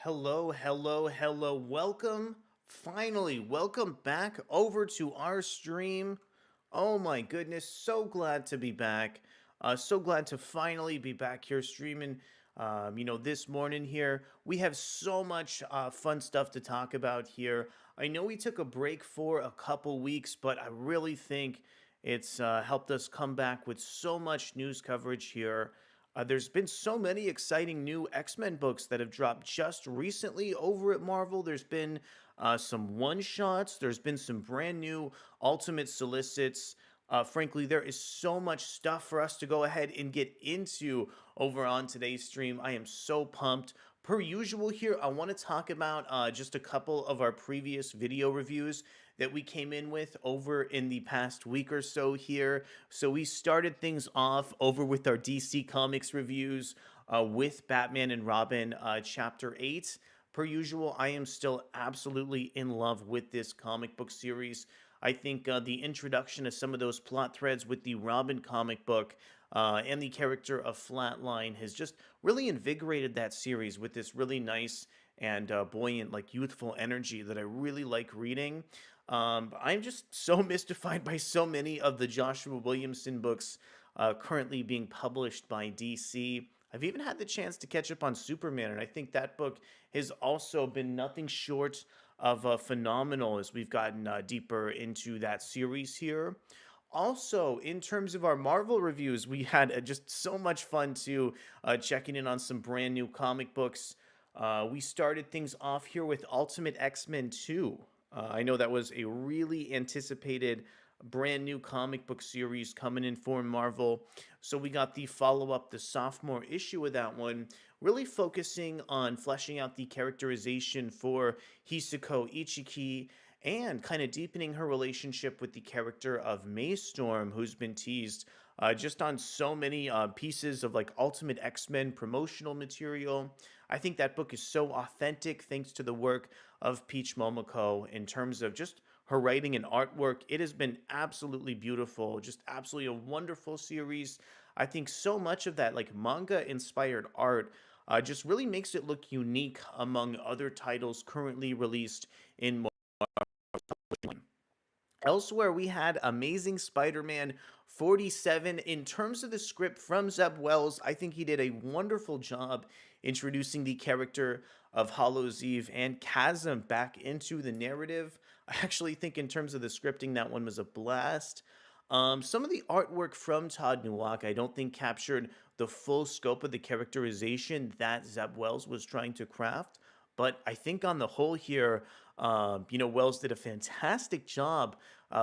Hello, hello, hello. Welcome. Finally, welcome back over to our stream. Oh my goodness, so glad to be back. So glad to finally be back here streaming. This morning here, we have so much fun stuff to talk about here. I know we took a break for a couple weeks, but I really think it's helped us come back with so much news coverage here. There's been so many exciting new X-Men books that have dropped just recently over at Marvel. There's been some one-shots. There's been some brand new Ultimate Solicits. Frankly, there is so much stuff for us to go ahead and get into over on today's stream. I am so pumped. Per usual here, I want to talk about just a couple of our previous video reviews that we came in with over in the past week or so here. So we started things off over with our DC Comics reviews with Batman and Robin Chapter 8. Per usual, I am still absolutely in love with this comic book series. I think the introduction of some of those plot threads with the Robin comic book and the character of Flatline has just really invigorated that series with this really nice and buoyant, like youthful energy that I really like reading. I'm just so mystified by so many of the Joshua Williamson books currently being published by DC. I've even had the chance to catch up on Superman, and I think that book has also been nothing short of phenomenal as we've gotten deeper into that series here. Also, in terms of our Marvel reviews, we had just so much fun too, checking in on some brand new comic books. We started things off here with Ultimate X-Men 2. I know that was a really anticipated brand new comic book series coming in for Marvel. So we got the follow up, the sophomore issue of that one, really focusing on fleshing out the characterization for Hisako Ichiki and kind of deepening her relationship with the character of Maystorm, who's been teased just on so many pieces of like Ultimate X-Men promotional material. I think that book is so authentic thanks to the work of Peach Momoko in terms of just her writing and artwork. It has been absolutely beautiful, just absolutely a wonderful series. I think so much of that like manga inspired art just really makes it look unique among other titles currently released in Elsewhere, we had Amazing Spider-Man 47. In terms of the script from Zeb Wells, I think he did a wonderful job introducing the character of Hallows Eve and Chasm back into the narrative. I actually think in terms of the scripting, that one was a blast. Some of the artwork from Todd Nowak, I don't think captured the full scope of the characterization that Zeb Wells was trying to craft. But I think on the whole here, Wells did a fantastic job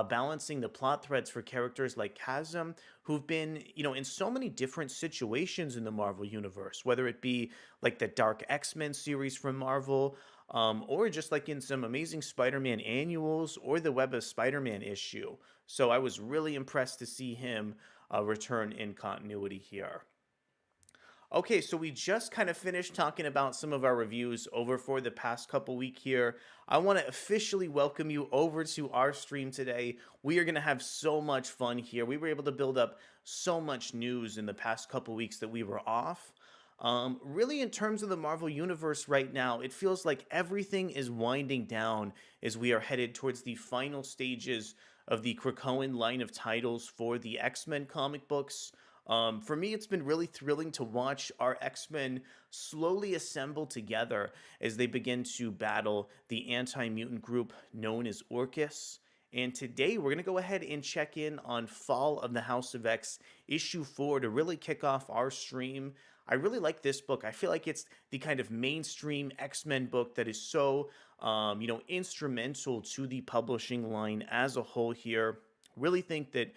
balancing the plot threads for characters like Chasm, who've been, in so many different situations in the Marvel Universe, whether it be like the Dark X-Men series from Marvel, or just like in some Amazing Spider-Man annuals or the Web of Spider-Man issue. So I was really impressed to see him return in continuity here. Okay, so we just kind of finished talking about some of our reviews over for the past couple week here. I want to officially welcome you over to our stream today. We are going to have so much fun here. We were able to build up so much news in the past couple weeks that we were off. Really, in terms of the Marvel Universe right now, it feels like everything is winding down as we are headed towards the final stages of the Krakoan line of titles for the X-Men comic books. For me, it's been really thrilling to watch our X-Men slowly assemble together as they begin to battle the anti-mutant group known as Orcus. And today we're going to go ahead and check in on Fall of the House of X issue 4 to really kick off our stream. I really like this book. I feel like it's the kind of mainstream X-Men book that is so, instrumental to the publishing line as a whole here. Really think that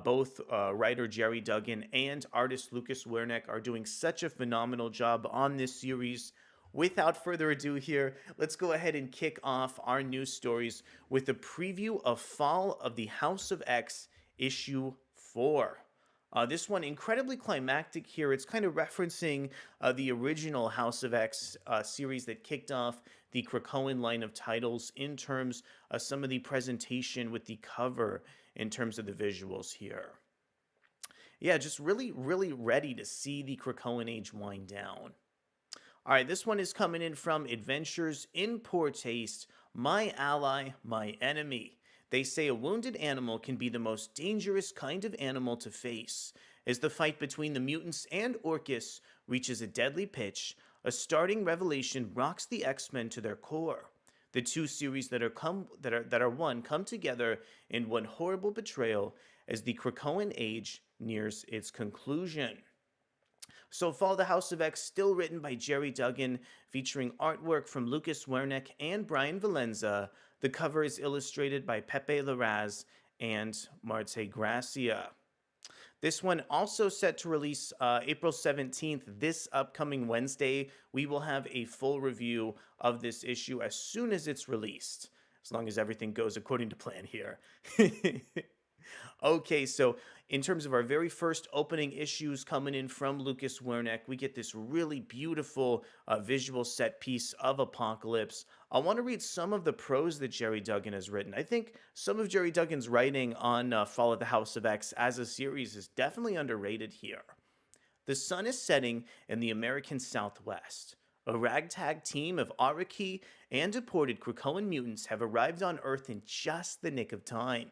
both writer Jerry Duggan and artist Lucas Wernick are doing such a phenomenal job on this series. Without further ado here, let's go ahead and kick off our news stories with a preview of Fall of the House of X issue 4. This one incredibly climactic here. It's kind of referencing the original House of X series that kicked off the Krakoan line of titles in terms of some of the presentation with the cover in terms of the visuals here. Yeah, just really, really ready to see the Krakoan age wind down. All right, this one is coming in from Adventures in Poor Taste. My ally, my enemy. They say a wounded animal can be the most dangerous kind of animal to face. As the fight between the mutants and Orcus reaches a deadly pitch, a starting revelation rocks the X-Men to their core. The two series that are one come together in one horrible betrayal as the Krakoan age nears its conclusion. So Fall the House of X, still written by Jerry Duggan, featuring artwork from Lucas Wernick and Brian Valenza. The cover is illustrated by Pepe Larraz and Marte Gracia. This one also set to release April 17th, this upcoming Wednesday. We will have a full review of this issue as soon as it's released, as long as everything goes according to plan here. Okay, so in terms of our very first opening issues coming in from Lucas Wernick, we get this really beautiful visual set piece of Apocalypse. I want to read some of the prose that Jerry Duggan has written. I think some of Jerry Duggan's writing on Fall of the House of X as a series is definitely underrated here. The sun is setting in the American Southwest. A ragtag team of Arakko and deported Krakoan mutants have arrived on Earth in just the nick of time.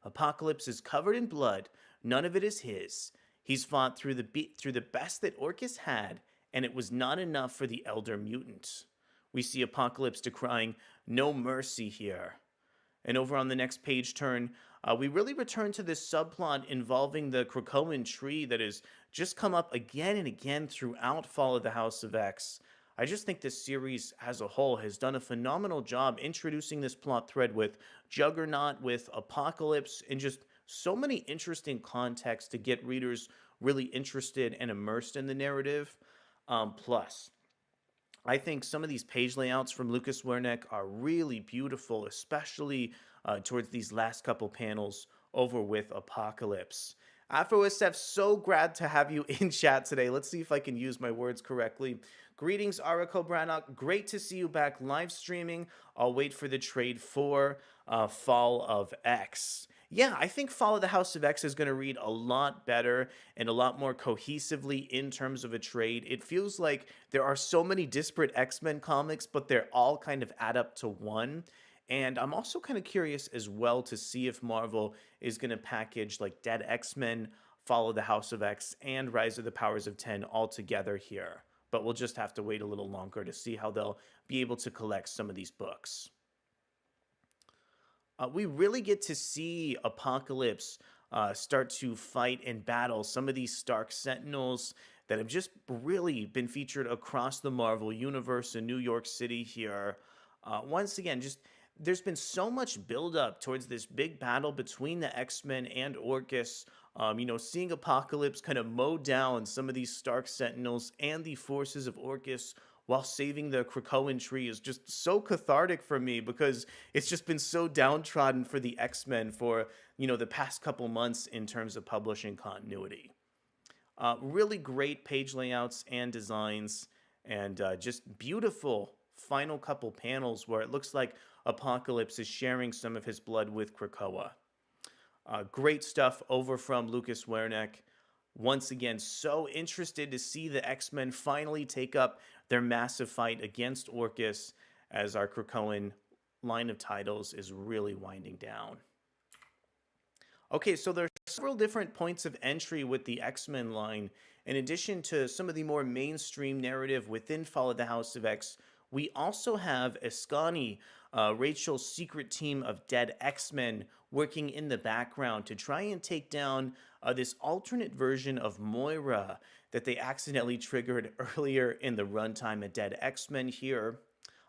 Apocalypse is covered in blood. None of it is his. He's fought through the best that Orcus had, and it was not enough for the elder mutant. We see Apocalypse decrying no mercy here. And over on the next page turn, we really return to this subplot involving the Krakoan tree that has just come up again and again throughout Fall of the House of X. I just think this series as a whole has done a phenomenal job introducing this plot thread with Juggernaut, with Apocalypse, and just so many interesting contexts to get readers really interested and immersed in the narrative. Plus, I think some of these page layouts from Lucas Wernick are really beautiful, especially towards these last couple panels over with Apocalypse. AfroSF, so glad to have you in chat today. Let's see if I can use my words correctly. Greetings, Arakko Brannock. Great to see you back live streaming. I'll wait for the trade for Fall of X. Yeah, I think Fall of the House of X is going to read a lot better and a lot more cohesively in terms of a trade. It feels like there are so many disparate X-Men comics, but they're all kind of add up to one. And I'm also kind of curious as well to see if Marvel is going to package like Dead X-Men, Fall of the House of X, and Rise of the Powers of 10 all together here. But we'll just have to wait a little longer to see how they'll be able to collect some of these books. We really get to see Apocalypse start to fight and battle some of these Stark Sentinels that have just really been featured across the Marvel Universe in New York City here. Once again, just there's been so much buildup towards this big battle between the X-Men and Orcus. Seeing Apocalypse kind of mow down some of these Stark Sentinels and the forces of Orcus while saving the Krakoan tree is just so cathartic for me, because it's just been so downtrodden for the X-Men for, the past couple months in terms of publishing continuity. Really great page layouts and designs, and just beautiful final couple panels where it looks like Apocalypse is sharing some of his blood with Krakoa. Great stuff over from Lucas Wernick. Once again, so interested to see the X-Men finally take up their massive fight against Orcus as our Krakoan line of titles is really winding down. Okay, so there are several different points of entry with the X-Men line. In addition to some of the more mainstream narrative within Fall of the House of X, we also have Eskani, Rachel's secret team of dead X-Men, working in the background to try and take down this alternate version of Moira that they accidentally triggered earlier in the runtime of Dead X-Men here.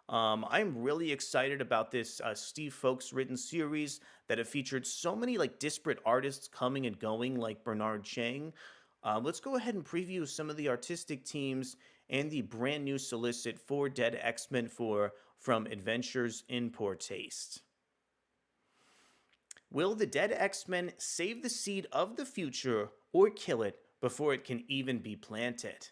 I'm really excited about this Steve Folks written series that have featured so many disparate artists coming and going, like Bernard Chang. Let's go ahead and preview some of the artistic teams and the brand new solicit for Dead X-Men 4 from Adventures in Poor Taste. Will the Dead X-Men save the seed of the future or kill it before it can even be planted?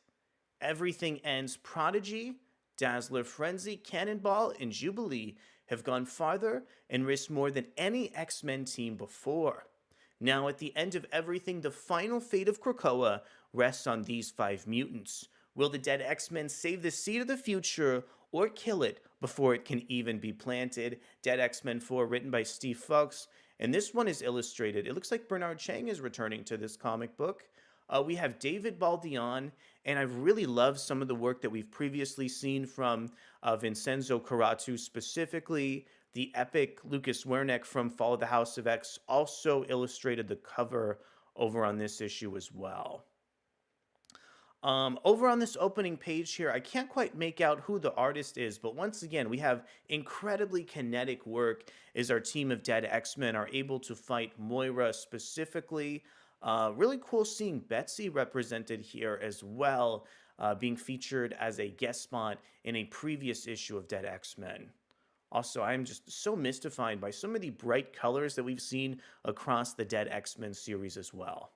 Everything Ends Prodigy, Dazzler, Frenzy, Cannonball, and Jubilee have gone farther and risked more than any X-Men team before. Now, at the end of everything, the final fate of Krakoa rests on these 5 mutants. Will the dead X-Men save the seed of the future or kill it before it can even be planted? Dead X-Men 4, written by Steve Fox. And this one is illustrated. It looks like Bernard Chang is returning to this comic book. We have David Baldeon, and I've really loved some of the work that we've previously seen from Vincenzo Caratu, specifically the epic Lucas Wernick from Fall of the House of X also illustrated the cover over on this issue as well. Over on this opening page here, I can't quite make out who the artist is, but once again, we have incredibly kinetic work as our team of dead X-Men are able to fight Moira specifically. Really cool seeing Betsy represented here as well, being featured as a guest spot in a previous issue of Dead X-Men. Also, I'm just so mystified by some of the bright colors that we've seen across the Dead X-Men series as well.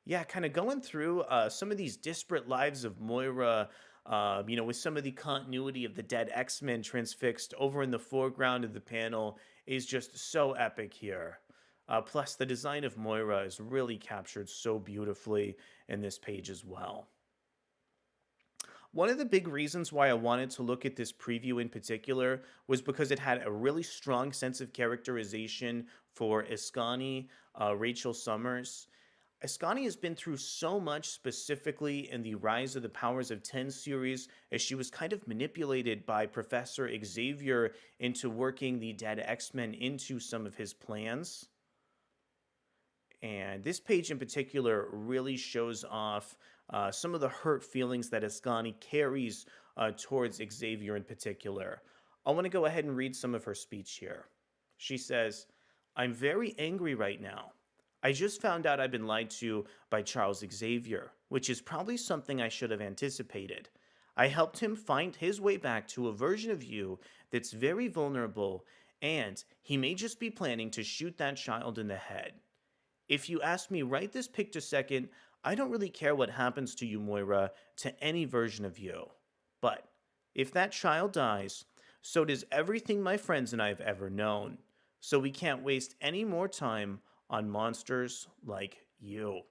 Yeah, kind of going through some of these disparate lives of Moira, with some of the continuity of the dead X-Men transfixed over in the foreground of the panel is just so epic here. Plus, the design of Moira is really captured so beautifully in this page as well. One of the big reasons why I wanted to look at this preview in particular was because it had a really strong sense of characterization for Iskani, Rachel Summers. Ascani has been through so much, specifically in the Rise of the Powers of 10 series, as she was kind of manipulated by Professor Xavier into working the dead X-Men into some of his plans. And this page in particular really shows off some of the hurt feelings that Ascani carries towards Xavier in particular. I want to go ahead and read some of her speech here. She says, "I'm very angry right now. I just found out I've been lied to by Charles Xavier, which is probably something I should have anticipated. I helped him find his way back to a version of you that's very vulnerable, and he may just be planning to shoot that child in the head. If you ask me right this pictosecond, I don't really care what happens to you, Moira, to any version of you. But if that child dies, so does everything my friends and I have ever known. So we can't waste any more time on monsters like you."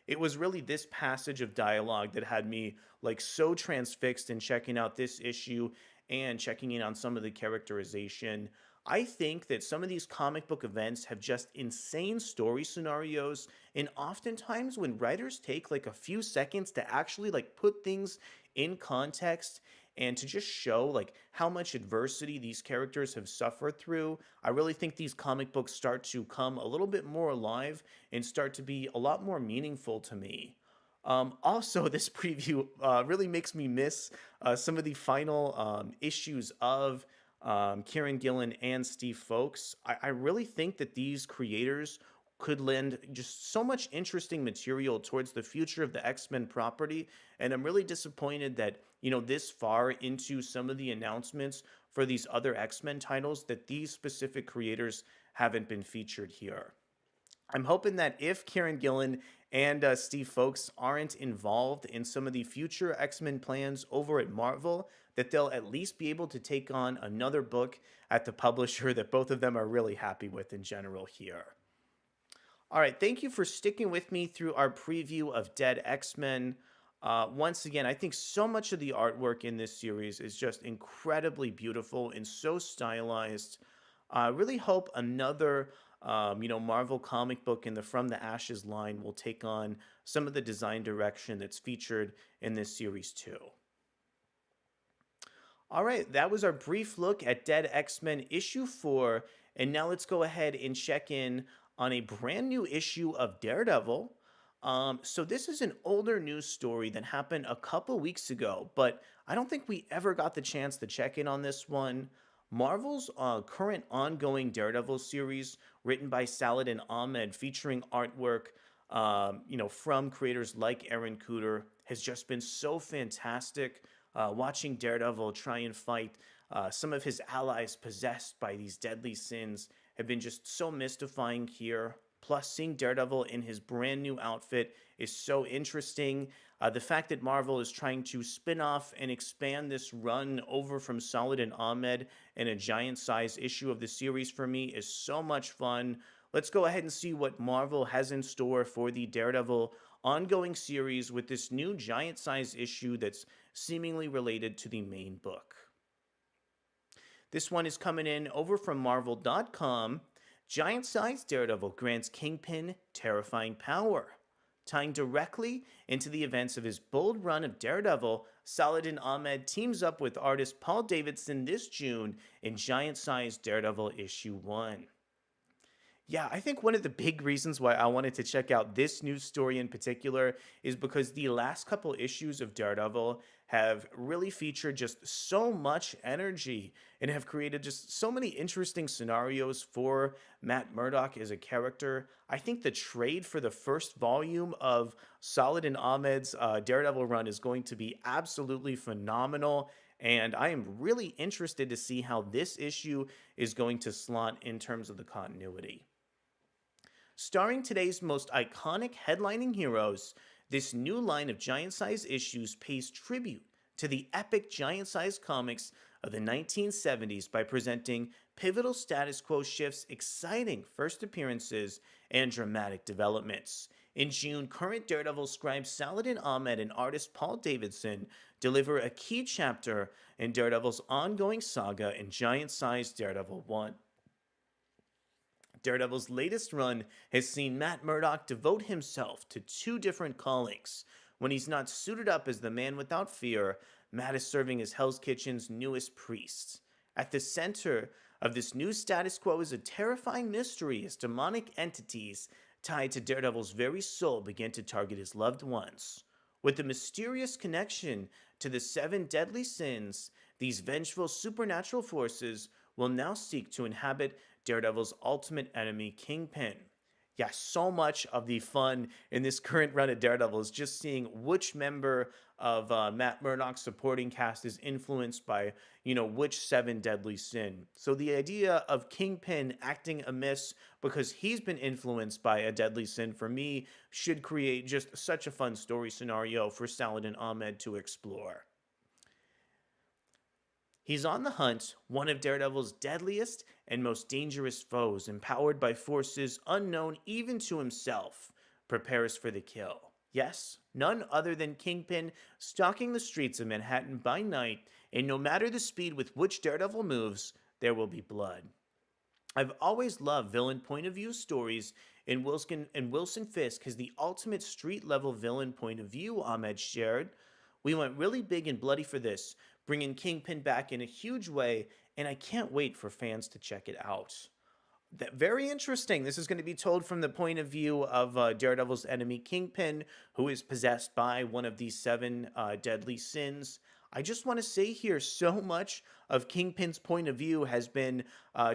It was really this passage of dialogue that had me like so transfixed in checking out this issue and checking in on some of the characterization. I think that some of these comic book events have just insane story scenarios, and oftentimes when writers take like a few seconds to actually like put things in context and to just show like how much adversity these characters have suffered through, I really think these comic books start to come a little bit more alive and start to be a lot more meaningful to me. Also, this preview really makes me miss some of the final issues of Kieran Gillen and Steve Folks. I really think that these creators could lend just so much interesting material towards the future of the X-Men property, and I'm really disappointed that, this far into some of the announcements for these other X-Men titles, that these specific creators haven't been featured here. I'm hoping that if Kieran Gillen and Steve Folks aren't involved in some of the future X-Men plans over at Marvel, that they'll at least be able to take on another book at the publisher that both of them are really happy with in general here. All right, thank you for sticking with me through our preview of Dead X-Men. Once again, I think so much of the artwork in this series is just incredibly beautiful and so stylized. I really hope another, Marvel comic book in the From the Ashes line will take on some of the design direction that's featured in this series too. All right, that was our brief look at Dead X-Men issue 4, and now let's go ahead and check in on a brand new issue of Daredevil. So this is an older news story that happened a couple weeks ago, but I don't think we ever got the chance to check in on this one. Marvel's current ongoing Daredevil series, written by Saladin Ahmed, featuring artwork, from creators like Aaron Kuder, has just been so fantastic. Watching Daredevil try and fight some of his allies possessed by these deadly sins have been just so mystifying here. Plus, seeing Daredevil in his brand new outfit is so interesting. The fact that Marvel is trying to spin off and expand this run over from Saladin Ahmed in a giant size issue of the series for me is so much fun. Let's go ahead and see what Marvel has in store for the Daredevil ongoing series with this new giant size issue that's seemingly related to the main book. This one is coming in over from Marvel.com. Giant sized Daredevil grants Kingpin terrifying power. Tying directly into the events of his bold run of Daredevil, Saladin Ahmed teams up with artist Paul Davidson this June in giant sized Daredevil issue 1. Yeah, I think one of the big reasons why I wanted to check out this news story in particular is because the last couple issues of Daredevil have really featured just so much energy and have created just so many interesting scenarios for Matt Murdock as a character. I think the trade for the first volume of Saladin Ahmed's Daredevil run is going to be absolutely phenomenal. And I am really interested to see how this issue is going to slot in terms of the continuity. Starring today's most iconic headlining heroes, this new line of giant-size issues pays tribute to the epic giant-size comics of the 1970s by presenting pivotal status quo shifts, exciting first appearances, and dramatic developments. In June, current Daredevil scribe Saladin Ahmed and artist Paul Davidson deliver a key chapter in Daredevil's ongoing saga in giant-sized Daredevil 1. Daredevil's latest run has seen Matt Murdock devote himself to two different callings. When he's not suited up as the man without fear, Matt is serving as Hell's Kitchen's newest priest. At the center of this new status quo is a terrifying mystery as demonic entities tied to Daredevil's very soul begin to target his loved ones. With a mysterious connection to the 7 deadly sins, these vengeful supernatural forces will now seek to inhabit Daredevil's ultimate enemy, Kingpin. Yeah, so much of the fun in this current run of Daredevil is just seeing which member of Matt Murdock's supporting cast is influenced by, which 7 deadly sin. So the idea of Kingpin acting amiss because he's been influenced by a deadly sin, for me, should create just such a fun story scenario for Saladin Ahmed to explore. He's on the hunt, one of Daredevil's deadliest and most dangerous foes, empowered by forces unknown even to himself, prepares for the kill. Yes, none other than Kingpin stalking the streets of Manhattan by night, and no matter the speed with which Daredevil moves, there will be blood. I've always loved villain point of view stories, and Wilson Fisk has the ultimate street level villain point of view Ahmed shared. We went really big and bloody for this, bringing Kingpin back in a huge way, and I can't wait for fans to check it out. Very interesting. This is going to be told from the point of view of Daredevil's enemy, Kingpin, who is possessed by one of these 7 deadly sins. I just want to say here, so much of Kingpin's point of view has been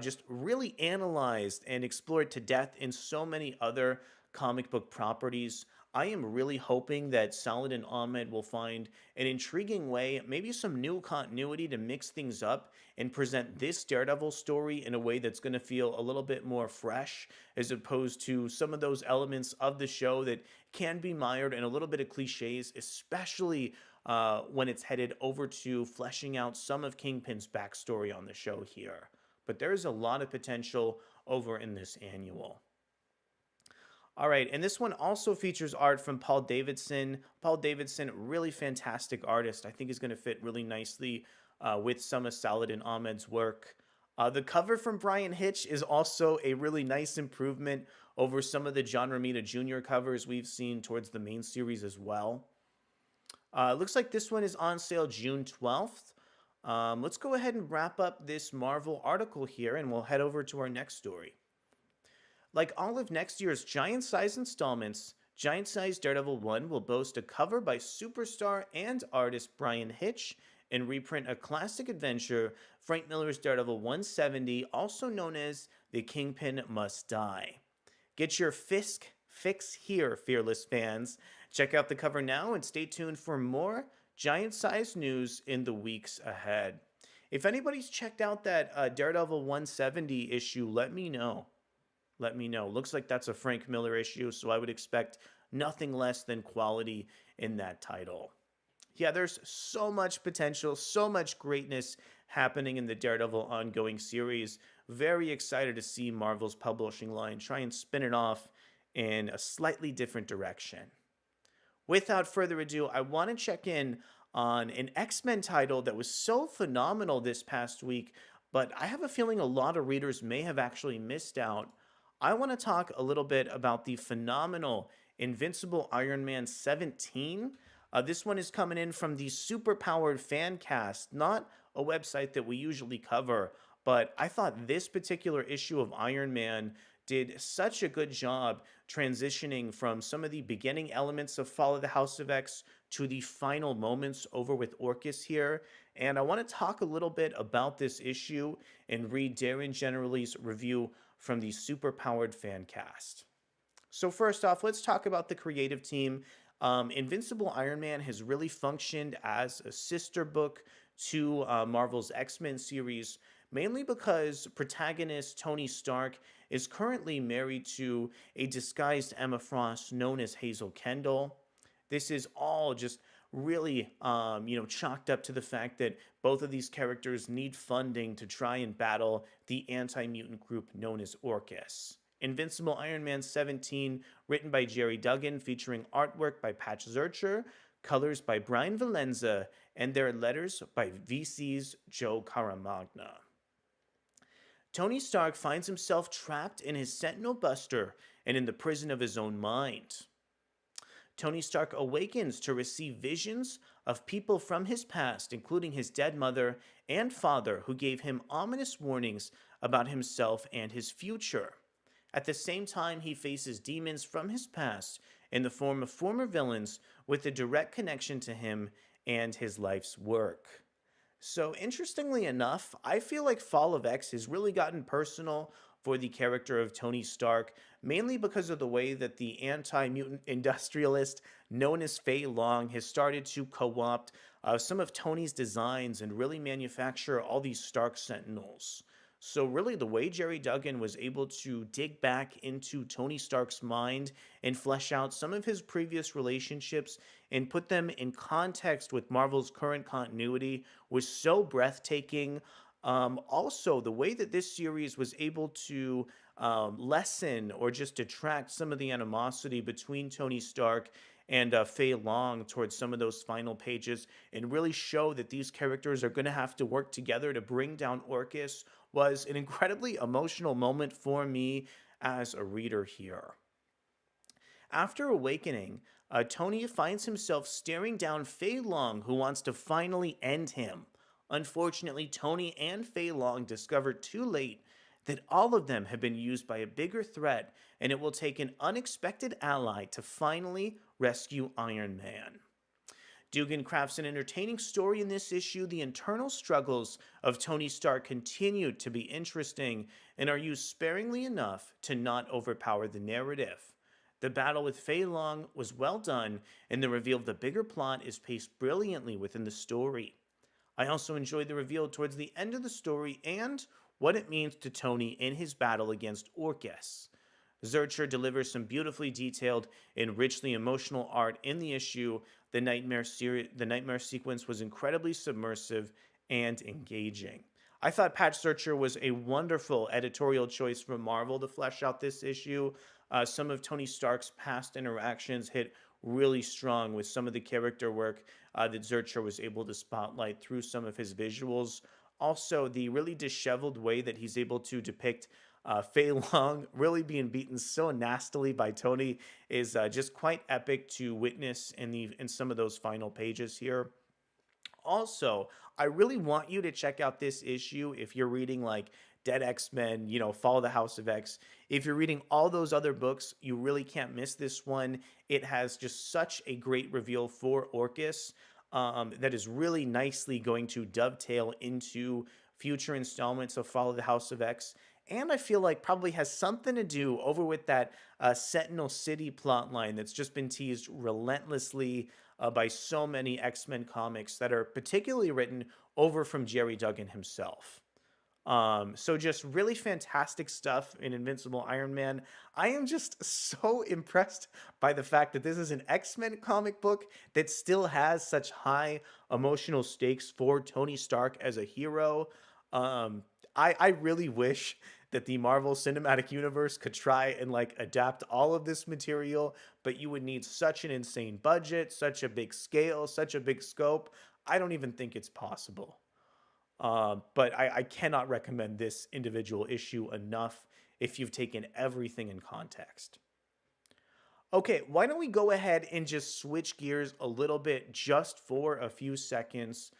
just really analyzed and explored to death in so many other comic book properties. I am really hoping that Saladin Ahmed will find an intriguing way, maybe some new continuity to mix things up and present this Daredevil story in a way that's going to feel a little bit more fresh, as opposed to some of those elements of the show that can be mired in a little bit of cliches, especially when it's headed over to fleshing out some of Kingpin's backstory on the show here. But there's a lot of potential over in this annual. All right, and this one also features art from Paul Davidson. Paul Davidson, really fantastic artist. I think is going to fit really nicely with some of Saladin Ahmed's work. The cover from Brian Hitch is also a really nice improvement over some of the John Romita Jr. covers we've seen towards the main series as well. Looks like this one is on sale June 12th. Let's go ahead and wrap up this Marvel article here, and we'll head over to our next story. Like all of next year's giant-size installments, Giant-Size Daredevil 1 will boast a cover by superstar and artist Brian Hitch and reprint a classic adventure, Frank Miller's Daredevil 170, also known as The Kingpin Must Die. Get your Fisk fix here, fearless fans. Check out the cover now and stay tuned for more giant-size news in the weeks ahead. If anybody's checked out that Daredevil 170 issue, let me know. Let me know. Looks like that's a Frank Miller issue, so I would expect nothing less than quality in that title. Yeah, there's so much potential, so much greatness happening in the Daredevil ongoing series. Very excited to see Marvel's publishing line try and spin it off in a slightly different direction. without further ado, I want to check in on an X-Men title that was so phenomenal this past week, but I have a feeling a lot of readers may have actually missed out. I want to talk a little bit about the phenomenal Invincible Iron Man 17. This one is coming in from the Superpowered Fan Cast, not a website that we usually cover, but I thought this particular issue of Iron Man did such a good job transitioning from some of the beginning elements of Fall of the House of X to the final moments over with Orcus here. And I want to talk a little bit about this issue and read Darren Generally's review from the Superpowered Fan Cast. So first off, let's talk about the creative team. Invincible Iron Man has really functioned as a sister book to Marvel's X-Men series, mainly because protagonist Tony Stark is currently married to a disguised Emma Frost known as Hazel Kendall. This is all just really, chalked up to the fact that both of these characters need funding to try and battle the anti-mutant group known as Orcus. Invincible Iron Man 17, written by Jerry Duggan, featuring artwork by Patch Zurcher, colors by Brian Valenza, and their letters by VC's Joe Caramagna. Tony Stark finds himself trapped in his Sentinel Buster and in the prison of his own mind. Tony Stark awakens to receive visions of people from his past, including his dead mother and father, who gave him ominous warnings about himself and his future. At the same time, he faces demons from his past in the form of former villains with a direct connection to him and his life's work. So, interestingly enough, I feel like Fall of X has really gotten personal for the character of Tony Stark, mainly because of the way that the anti-mutant industrialist known as Fei Long has started to co-opt some of Tony's designs and really manufacture all these Stark Sentinels. So really the way Jerry Duggan was able to dig back into Tony Stark's mind and flesh out some of his previous relationships and put them in context with Marvel's current continuity was so breathtaking. Also, the way that this series was able to lessen or just detract some of the animosity between Tony Stark and Fei Long towards some of those final pages and really show that these characters are going to have to work together to bring down Orcus was an incredibly emotional moment for me as a reader here. After awakening, Tony finds himself staring down Fei Long, who wants to finally end him. Unfortunately, Tony and Fei Long discover too late that all of them have been used by a bigger threat, and it will take an unexpected ally to finally rescue Iron Man. Dugan crafts an entertaining story in this issue. The internal struggles of Tony Stark continue to be interesting and are used sparingly enough to not overpower the narrative. The battle with Fei Long was well done, and the reveal of the bigger plot is paced brilliantly within the story. I also enjoyed the reveal towards the end of the story and what it means to Tony in his battle against Orcus. Zurcher delivers some beautifully detailed and richly emotional art in the issue. The nightmare sequence was incredibly submersive and engaging. I thought Patch Zurcher was a wonderful editorial choice from Marvel to flesh out this issue. Some of Tony Stark's past interactions hit really strong with some of the character work that Zurcher was able to spotlight through some of his visuals. Also, the really disheveled way that he's able to depict Fei Long really being beaten so nastily by Tony is just quite epic to witness in some of those final pages here. Also, I really want you to check out this issue if you're reading like Dead X-Men, Fall of the House of X. If you're reading all those other books, you really can't miss this one. It has just such a great reveal for Orcus that is really nicely going to dovetail into future installments of Fall of the House of X. And I feel like probably has something to do over with that Sentinel City plotline that's just been teased relentlessly by so many X-Men comics that are particularly written over from Jerry Duggan himself. So just really fantastic stuff in Invincible Iron Man. I am just so impressed by the fact that this is an X-Men comic book that still has such high emotional stakes for Tony Stark as a hero. I really wish that the Marvel Cinematic Universe could try and like adapt all of this material, but you would need such an insane budget, such a big scale, such a big scope. I don't even think it's possible. But I cannot recommend this individual issue enough if you've taken everything in context. Okay, why don't we go ahead and just switch gears a little bit just for a few seconds?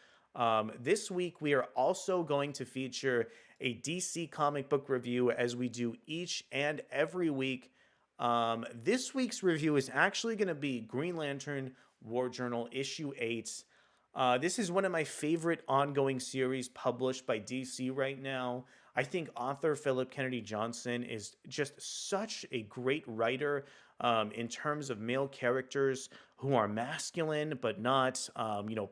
This week, we are also going to feature a DC comic book review as we do each and every week. This week's review is actually going to be Green Lantern War Journal issue 8. This is one of my favorite ongoing series published by DC right now. I think author Philip Kennedy Johnson is just such a great writer in terms of male characters who are masculine but not,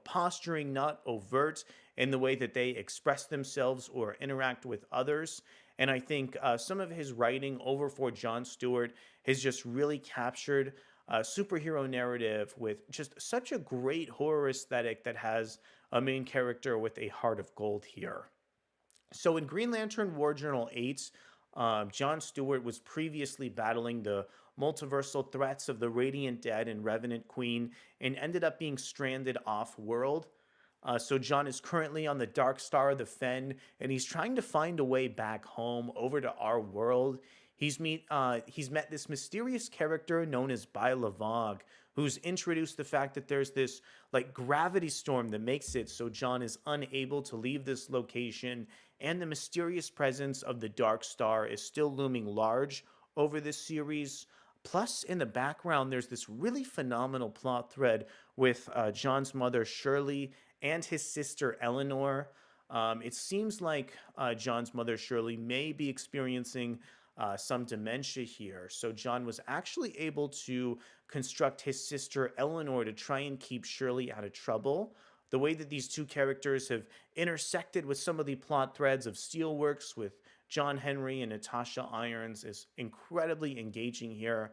posturing, not overt in the way that they express themselves or interact with others. And I think some of his writing over for John Stewart has just really captured a superhero narrative with just such a great horror aesthetic that has a main character with a heart of gold here. So in Green Lantern War Journal 8, John Stewart was previously battling the multiversal threats of the Radiant Dead and Revenant Queen and ended up being stranded off world. So John is currently on the Dark Star of the Fen, and he's trying to find a way back home over to our world. He's met this mysterious character known as Bai Lavog, who's introduced the fact that there's this like gravity storm that makes it so John is unable to leave this location, and the mysterious presence of the Dark Star is still looming large over this series. Plus, in the background, there's this really phenomenal plot thread with John's mother, Shirley, and his sister, Eleanor. It seems like John's mother, Shirley, may be experiencing some dementia here. So, John was actually able to construct his sister, Eleanor, to try and keep Shirley out of trouble. The way that these two characters have intersected with some of the plot threads of Steelworks with John Henry and Natasha Irons is incredibly engaging here.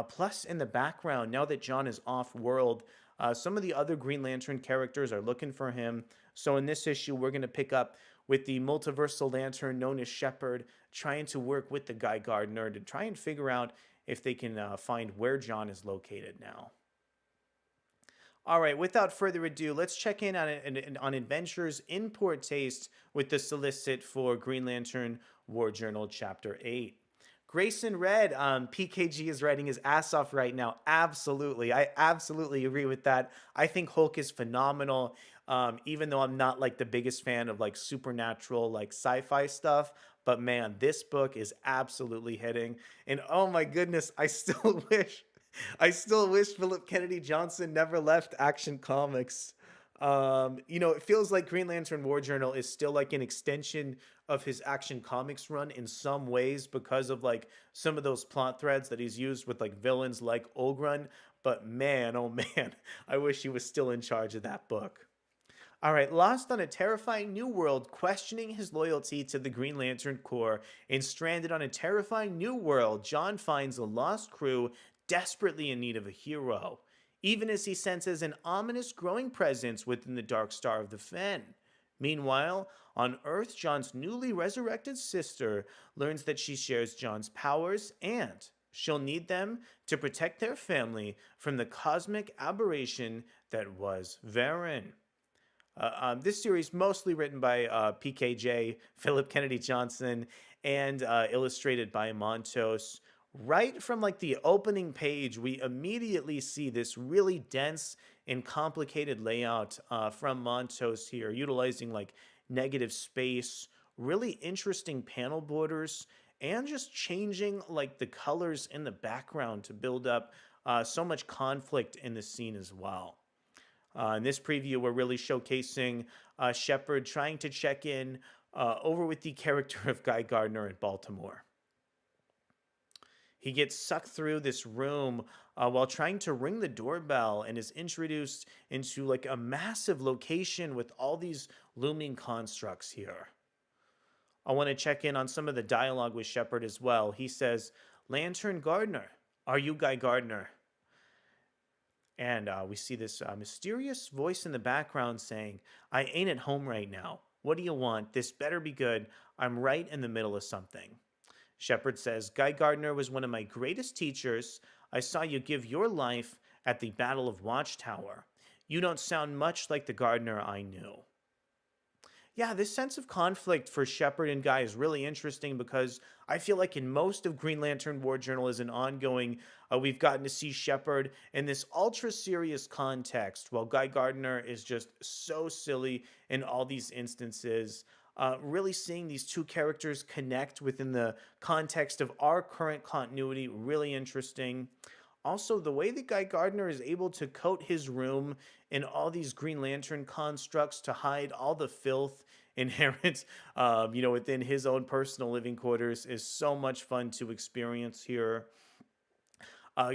Plus, in the background, now that John is off world, some of the other Green Lantern characters are looking for him. So, in this issue, we're going to pick up with the multiversal lantern known as Shepard, trying to work with the Guy Gardner to try and figure out if they can find where John is located now. All right, without further ado, let's check in on adventures in poor taste with the solicit for Green Lantern War Journal Chapter 8. Grayson Red, PKG is writing his ass off right now. Absolutely. I absolutely agree with that. I think Hulk is phenomenal, even though I'm not like the biggest fan of like supernatural, like sci-fi stuff. But man, this book is absolutely hitting. And oh my goodness, I still wish Philip Kennedy Johnson never left Action Comics. It feels like Green Lantern War Journal is still like an extension of his Action Comics run in some ways because of like some of those plot threads that he's used with like villains like Olgrun. But man, oh man, I wish he was still in charge of that book. All right, lost on a terrifying new world, questioning his loyalty to the Green Lantern Corps, and stranded on a terrifying new world, John finds a lost crew desperately in need of a hero, even as he senses an ominous growing presence within the Dark Star of the Fen. Meanwhile, on Earth, John's newly resurrected sister learns that she shares John's powers and she'll need them to protect their family from the cosmic aberration that was Varen. This series mostly written by PKJ, Philip Kennedy Johnson, and illustrated by Montos. Right from like the opening page, we immediately see this really dense and complicated layout from Montos here, utilizing like negative space, really interesting panel borders, and just changing like the colors in the background to build up so much conflict in the scene as well. In this preview, we're really showcasing Shepard trying to check in over with the character of Guy Gardner in Baltimore. He gets sucked through this room while trying to ring the doorbell and is introduced into like a massive location with all these looming constructs here. I want to check in on some of the dialogue with Shepard as well. He says, "Lantern Gardner, are you Guy Gardner?" And we see this mysterious voice in the background saying, "I ain't at home right now. What do you want? This better be good. I'm right in the middle of something." Shepard says, Guy Gardner was one of my greatest teachers. I saw you give your life at the Battle of Watchtower. You don't sound much like the Gardner I knew. Yeah, this sense of conflict for Shepard and Guy is really interesting because I feel like in most of Green Lantern War Journal as an ongoing, we've gotten to see Shepard in this ultra serious context, while Guy Gardner is just so silly in all these instances. Really seeing these two characters connect within the context of our current continuity, really interesting. Also, the way that Guy Gardner is able to coat his room in all these Green Lantern constructs to hide all the filth inherent, within his own personal living quarters is so much fun to experience here.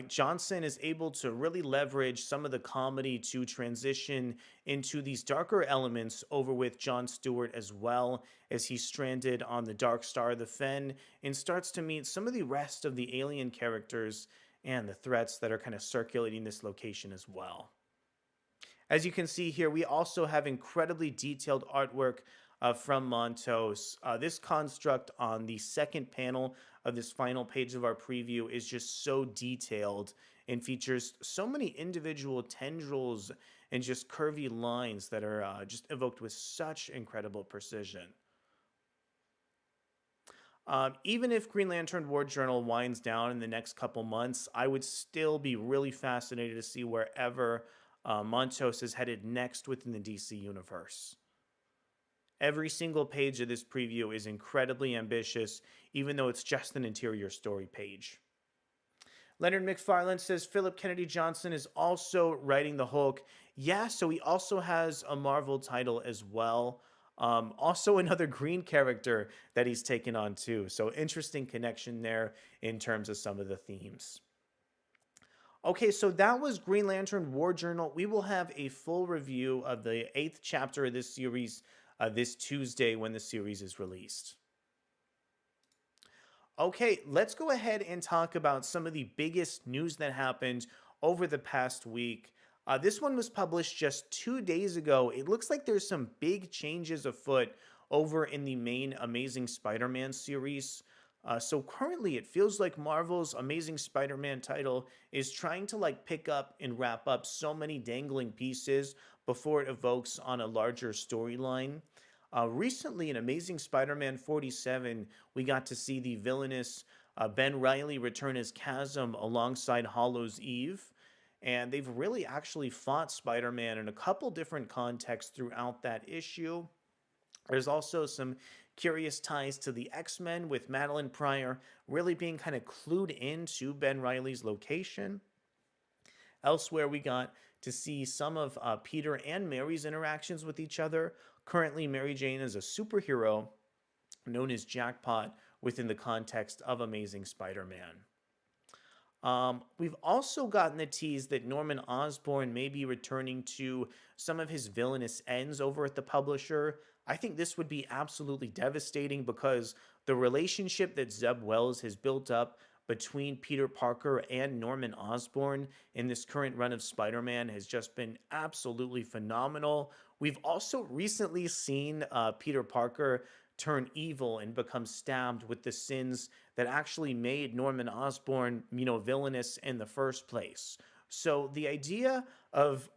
Johnson is able to really leverage some of the comedy to transition into these darker elements over with John Stewart as well as he's stranded on the Dark Star of the Fen and starts to meet some of the rest of the alien characters and the threats that are kind of circulating this location as well. As you can see here, we also have incredibly detailed artwork from Montos. This construct on the second panel of this final page of our preview is just so detailed and features so many individual tendrils and just curvy lines that are just evoked with such incredible precision. Even if Green Lantern War Journal winds down in the next couple months, I would still be really fascinated to see wherever Montos is headed next within the DC universe. Every single page of this preview is incredibly ambitious, even though it's just an interior story page. Leonard McFarlane says Philip Kennedy Johnson is also writing the Hulk. Yeah, so he also has a Marvel title as well. Also, another green character that he's taken on too. So, interesting connection there in terms of some of the themes. Okay, so that was Green Lantern War Journal. We will have a full review of the 8th chapter of this series this Tuesday when the series is released. Okay, let's go ahead and talk about some of the biggest news that happened over the past week. This one was published just 2 days ago. It looks like there's some big changes afoot over in the main Amazing Spider-Man series. So currently, it feels like Marvel's Amazing Spider-Man title is trying to pick up and wrap up so many dangling pieces before it evokes on a larger storyline. Recently, in Amazing Spider-Man 47, we got to see the villainous Ben Reilly return as Chasm alongside Hollow's Eve. And they've really actually fought Spider-Man in a couple different contexts throughout that issue. There's also some curious ties to the X-Men with Madeline Pryor really being kind of clued into Ben Reilly's location. Elsewhere, we got to see some of Peter and Mary's interactions with each other. Currently, Mary Jane is a superhero known as Jackpot within the context of Amazing Spider-Man. We've also gotten the tease that Norman Osborn may be returning to some of his villainous ends over at the publisher. I think this would be absolutely devastating because the relationship that Zeb Wells has built up between Peter Parker and Norman Osborn in this current run of Spider-Man has just been absolutely phenomenal. We've also recently seen Peter Parker turn evil and become stabbed with the sins that actually made Norman Osborn, villainous in the first place. So the idea of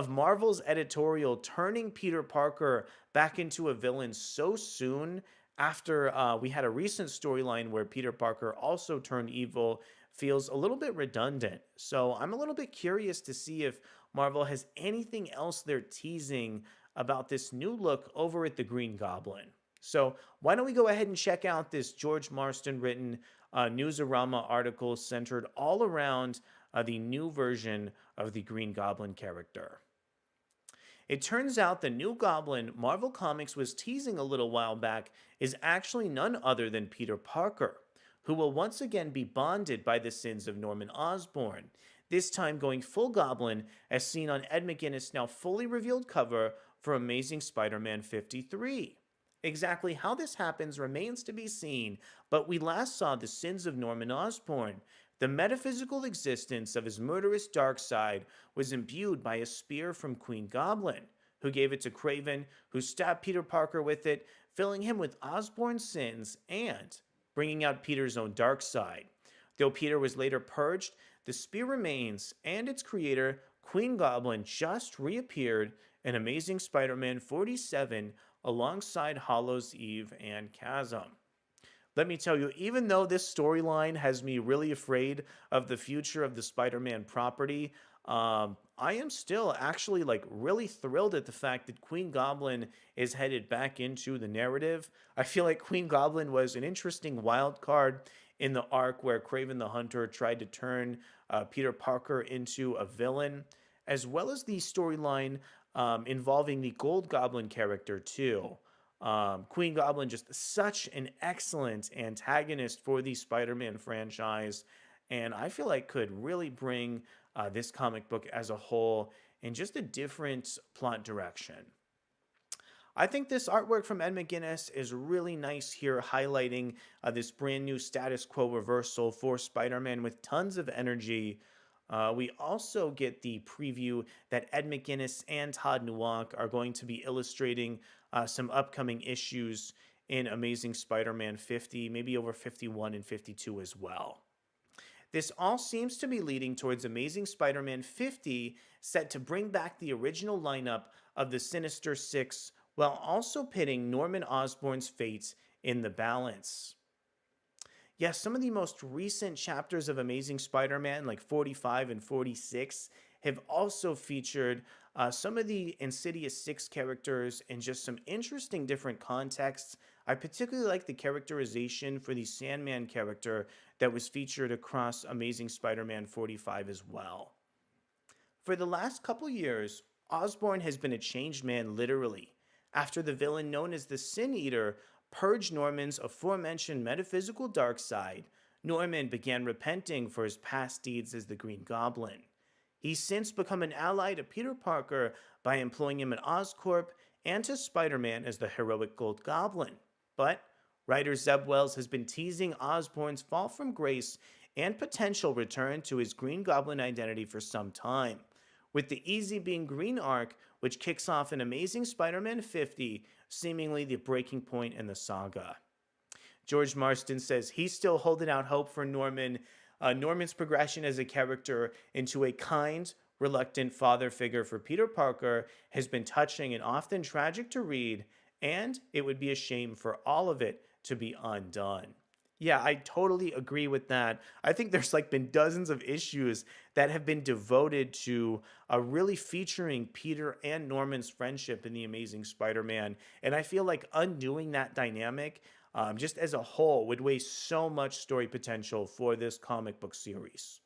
Marvel's editorial turning Peter Parker back into a villain so soon after we had a recent storyline where Peter Parker also turned evil feels a little bit redundant. So I'm a little bit curious to see if Marvel has anything else they're teasing about this new look over at the Green Goblin. So why don't we go ahead and check out this George Marston written Newsarama article centered all around the new version of the Green Goblin character. It turns out the new Goblin Marvel Comics was teasing a little while back is actually none other than Peter Parker, who will once again be bonded by the sins of Norman Osborn, this time going full Goblin as seen on Ed McGuinness' now fully revealed cover for Amazing Spider-Man 53. Exactly how this happens remains to be seen, but we last saw the sins of Norman Osborn. The metaphysical existence of his murderous dark side was imbued by a spear from Queen Goblin, who gave it to Kraven, who stabbed Peter Parker with it, filling him with Osborn's sins and bringing out Peter's own dark side. Though Peter was later purged, the spear remains, and its creator, Queen Goblin, just reappeared in Amazing Spider Man 47 alongside Hollow's Eve and Chasm. Let me tell you, even though this storyline has me really afraid of the future of the Spider Man property, I am still actually like really thrilled at the fact that Queen Goblin is headed back into the narrative. I feel like Queen Goblin was an interesting wild card in the arc where Craven the Hunter tried to turn Peter Parker into a villain, as well as the storyline involving the Gold Goblin character, too. Queen Goblin, just such an excellent antagonist for the Spider Man franchise, and I feel like could really bring this comic book as a whole in just a different plot direction. I think this artwork from Ed McGuinness is really nice here, highlighting this brand new status quo reversal for Spider Man with tons of energy. We also get the preview that Ed McGuinness and Todd Nowak are going to be illustrating some upcoming issues in Amazing Spider Man 50, maybe over 51 and 52 as well. This all seems to be leading towards Amazing Spider Man 50, set to bring back the original lineup of the Sinister Six, while also pitting Norman Osborn's fates in the balance. Yes, some of the most recent chapters of Amazing Spider Man, like 45 and 46, have also featured some of the Insidious Six characters in just some interesting different contexts. I particularly like the characterization for the Sandman character that was featured across Amazing Spider Man 45 as well. For the last couple years, Osborn has been a changed man literally, after the villain known as the Sin Eater purged Norman's aforementioned metaphysical dark side. Norman began repenting for his past deeds as the Green Goblin. He's since become an ally to Peter Parker by employing him at Oscorp and to Spider-Man as the heroic Gold Goblin. But writer Zeb Wells has been teasing Osborn's fall from grace and potential return to his Green Goblin identity for some time, with the Easy Being Green arc, which kicks off in Amazing Spider-Man 50, seemingly the breaking point in the saga. George Marston says he's still holding out hope for Norman. Norman's progression as a character into a kind, reluctant father figure for Peter Parker has been touching and often tragic to read, and it would be a shame for all of it to be undone. Yeah, I totally agree with that. I think there's like been dozens of issues that have been devoted to really featuring Peter and Norman's friendship in The Amazing Spider-Man. And I feel like undoing that dynamic just as a whole would waste so much story potential for this comic book series.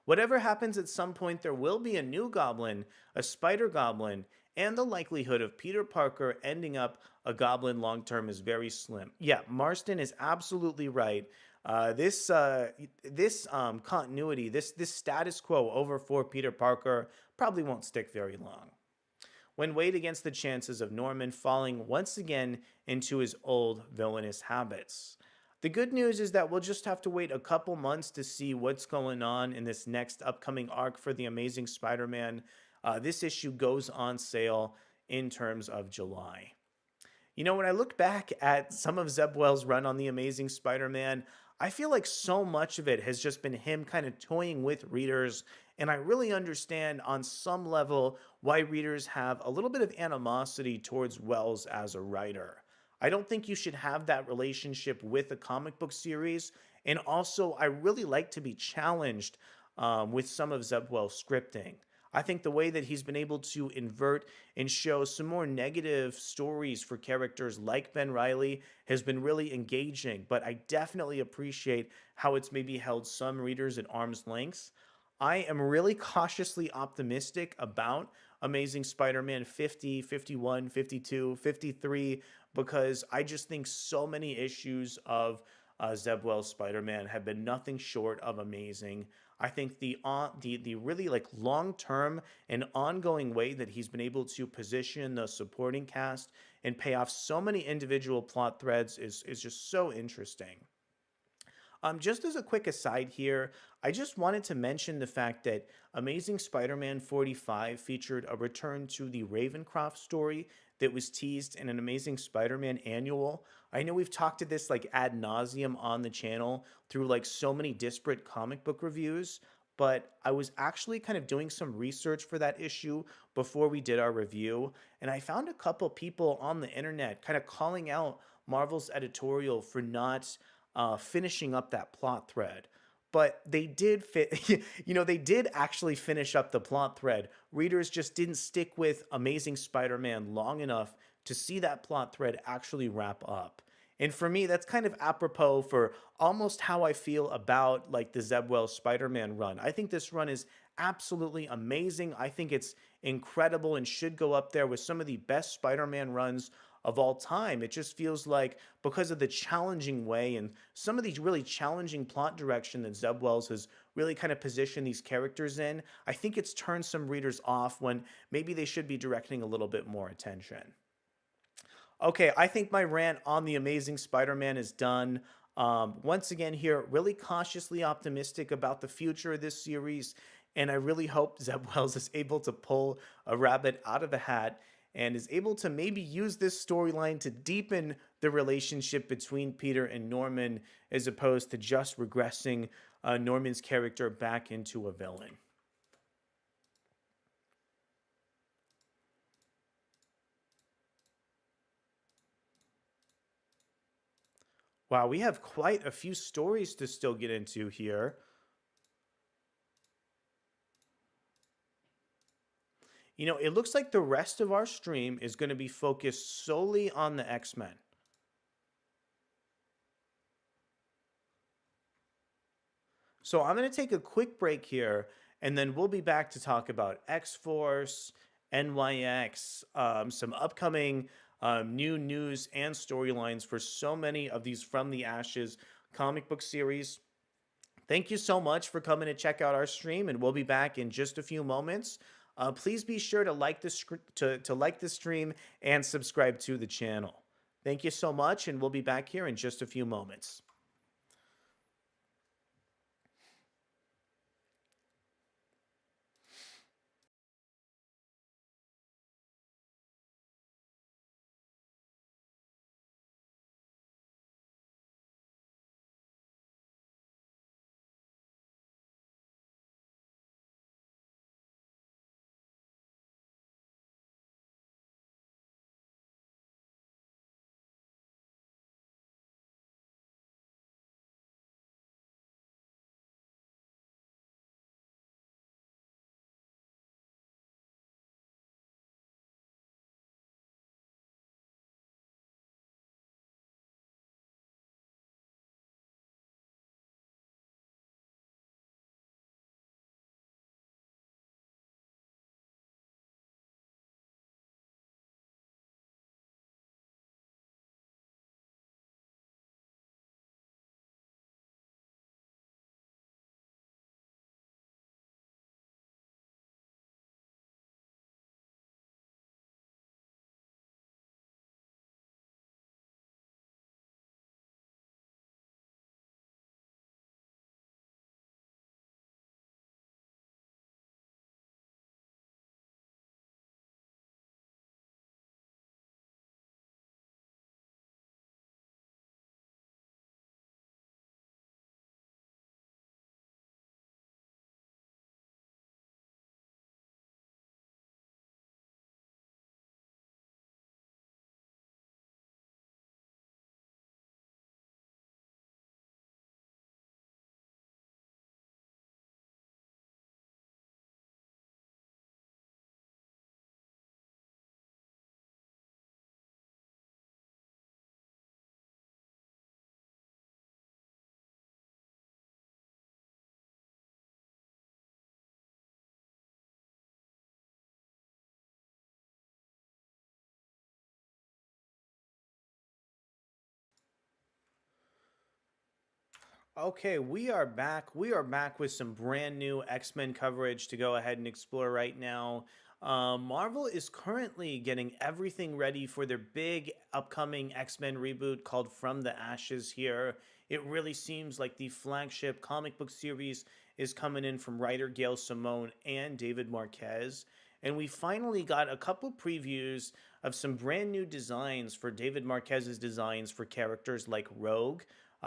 Whatever happens, at some point there will be a new goblin, a spider goblin, and the likelihood of Peter Parker ending up a goblin long term is very slim. Yeah, Marston is absolutely right. This continuity, this status quo over for Peter Parker probably won't stick very long. When weighed against the chances of Norman falling once again into his old villainous habits. The good news is that we'll just have to wait a couple months to see what's going on in this next upcoming arc for The Amazing Spider-Man. This issue goes on sale in terms of July. You know, when I look back at some of Zeb Wells' run on The Amazing Spider-Man, I feel like so much of it has just been him kind of toying with readers, and I really understand on some level why readers have a little bit of animosity towards Wells as a writer. I don't think you should have that relationship with a comic book series, and also I really like to be challenged with some of Zeb Wells' scripting. I think the way that he's been able to invert and show some more negative stories for characters like Ben Reilly has been really engaging, but I definitely appreciate how it's maybe held some readers at arm's length. I am really cautiously optimistic about Amazing Spider-Man 50, 51, 52, 53, because I just think so many issues of Zeb Wells' Spider-Man have been nothing short of amazing. I think the really like long-term and ongoing way that he's been able to position the supporting cast and pay off so many individual plot threads is just so interesting. Just as a quick aside here, I just wanted to mention the fact that Amazing Spider-Man 45 featured a return to the Ravencroft story that was teased in an Amazing Spider-Man annual. I know we've talked to this like ad nauseum on the channel through like so many disparate comic book reviews, but I was actually kind of doing some research for that issue before we did our review, and I found a couple people on the internet kind of calling out Marvel's editorial for not finishing up that plot thread. But they did fit, they did actually finish up the plot thread. Readers just didn't stick with Amazing Spider Man long enough to see that plot thread actually wrap up. And for me, that's kind of apropos for almost how I feel about like the Zeb Wells Spider-Man run. I think this run is absolutely amazing. I think it's incredible and should go up there with some of the best Spider-Man runs of all time. It just feels like because of the challenging way and some of these really challenging plot direction that Zeb Wells has really kind of positioned these characters in, I think it's turned some readers off when maybe they should be directing a little bit more attention. Okay, I think my rant on the Amazing Spider-Man is done. Once again, here, really cautiously optimistic about the future of this series, and I really hope Zeb Wells is able to pull a rabbit out of the hat and is able to maybe use this storyline to deepen the relationship between Peter and Norman, as opposed to just regressing Norman's character back into a villain. Wow, we have quite a few stories to still get into here. It looks like the rest of our stream is going to be focused solely on the X-Men. So I'm going to take a quick break here, and then we'll be back to talk about X-Force, NYX, some upcoming new news and storylines for so many of these From the Ashes comic book series. Thank you so much for coming to check out our stream, and we'll be back in just a few moments. Please be sure to like to like the stream and subscribe to the channel. Thank you so much, and we'll be back here in just a few moments. Okay, we are back. We are back with some brand new X-Men coverage to go ahead and explore right now. Marvel is currently getting everything ready for their big upcoming X-Men reboot called From the Ashes here. It really seems like the flagship comic book series is coming in from writer Gail Simone and David Marquez. and we finally got a couple previews of some brand new designs for David Marquez's designs for characters like Rogue.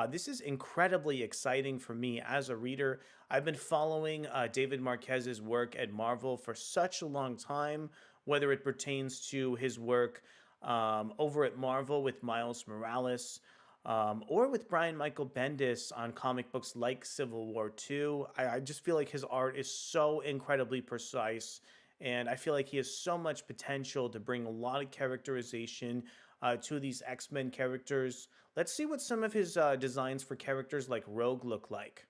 This is incredibly exciting for me as a reader. I've been following David Marquez's work at Marvel for such a long time, whether it pertains to his work over at Marvel with Miles Morales, or with Brian Michael Bendis on comic books like Civil War II. I just feel like his art is so incredibly precise, and I feel like he has so much potential to bring a lot of characterization to these X-Men characters. Let's see what some of his designs for characters like Rogue look like.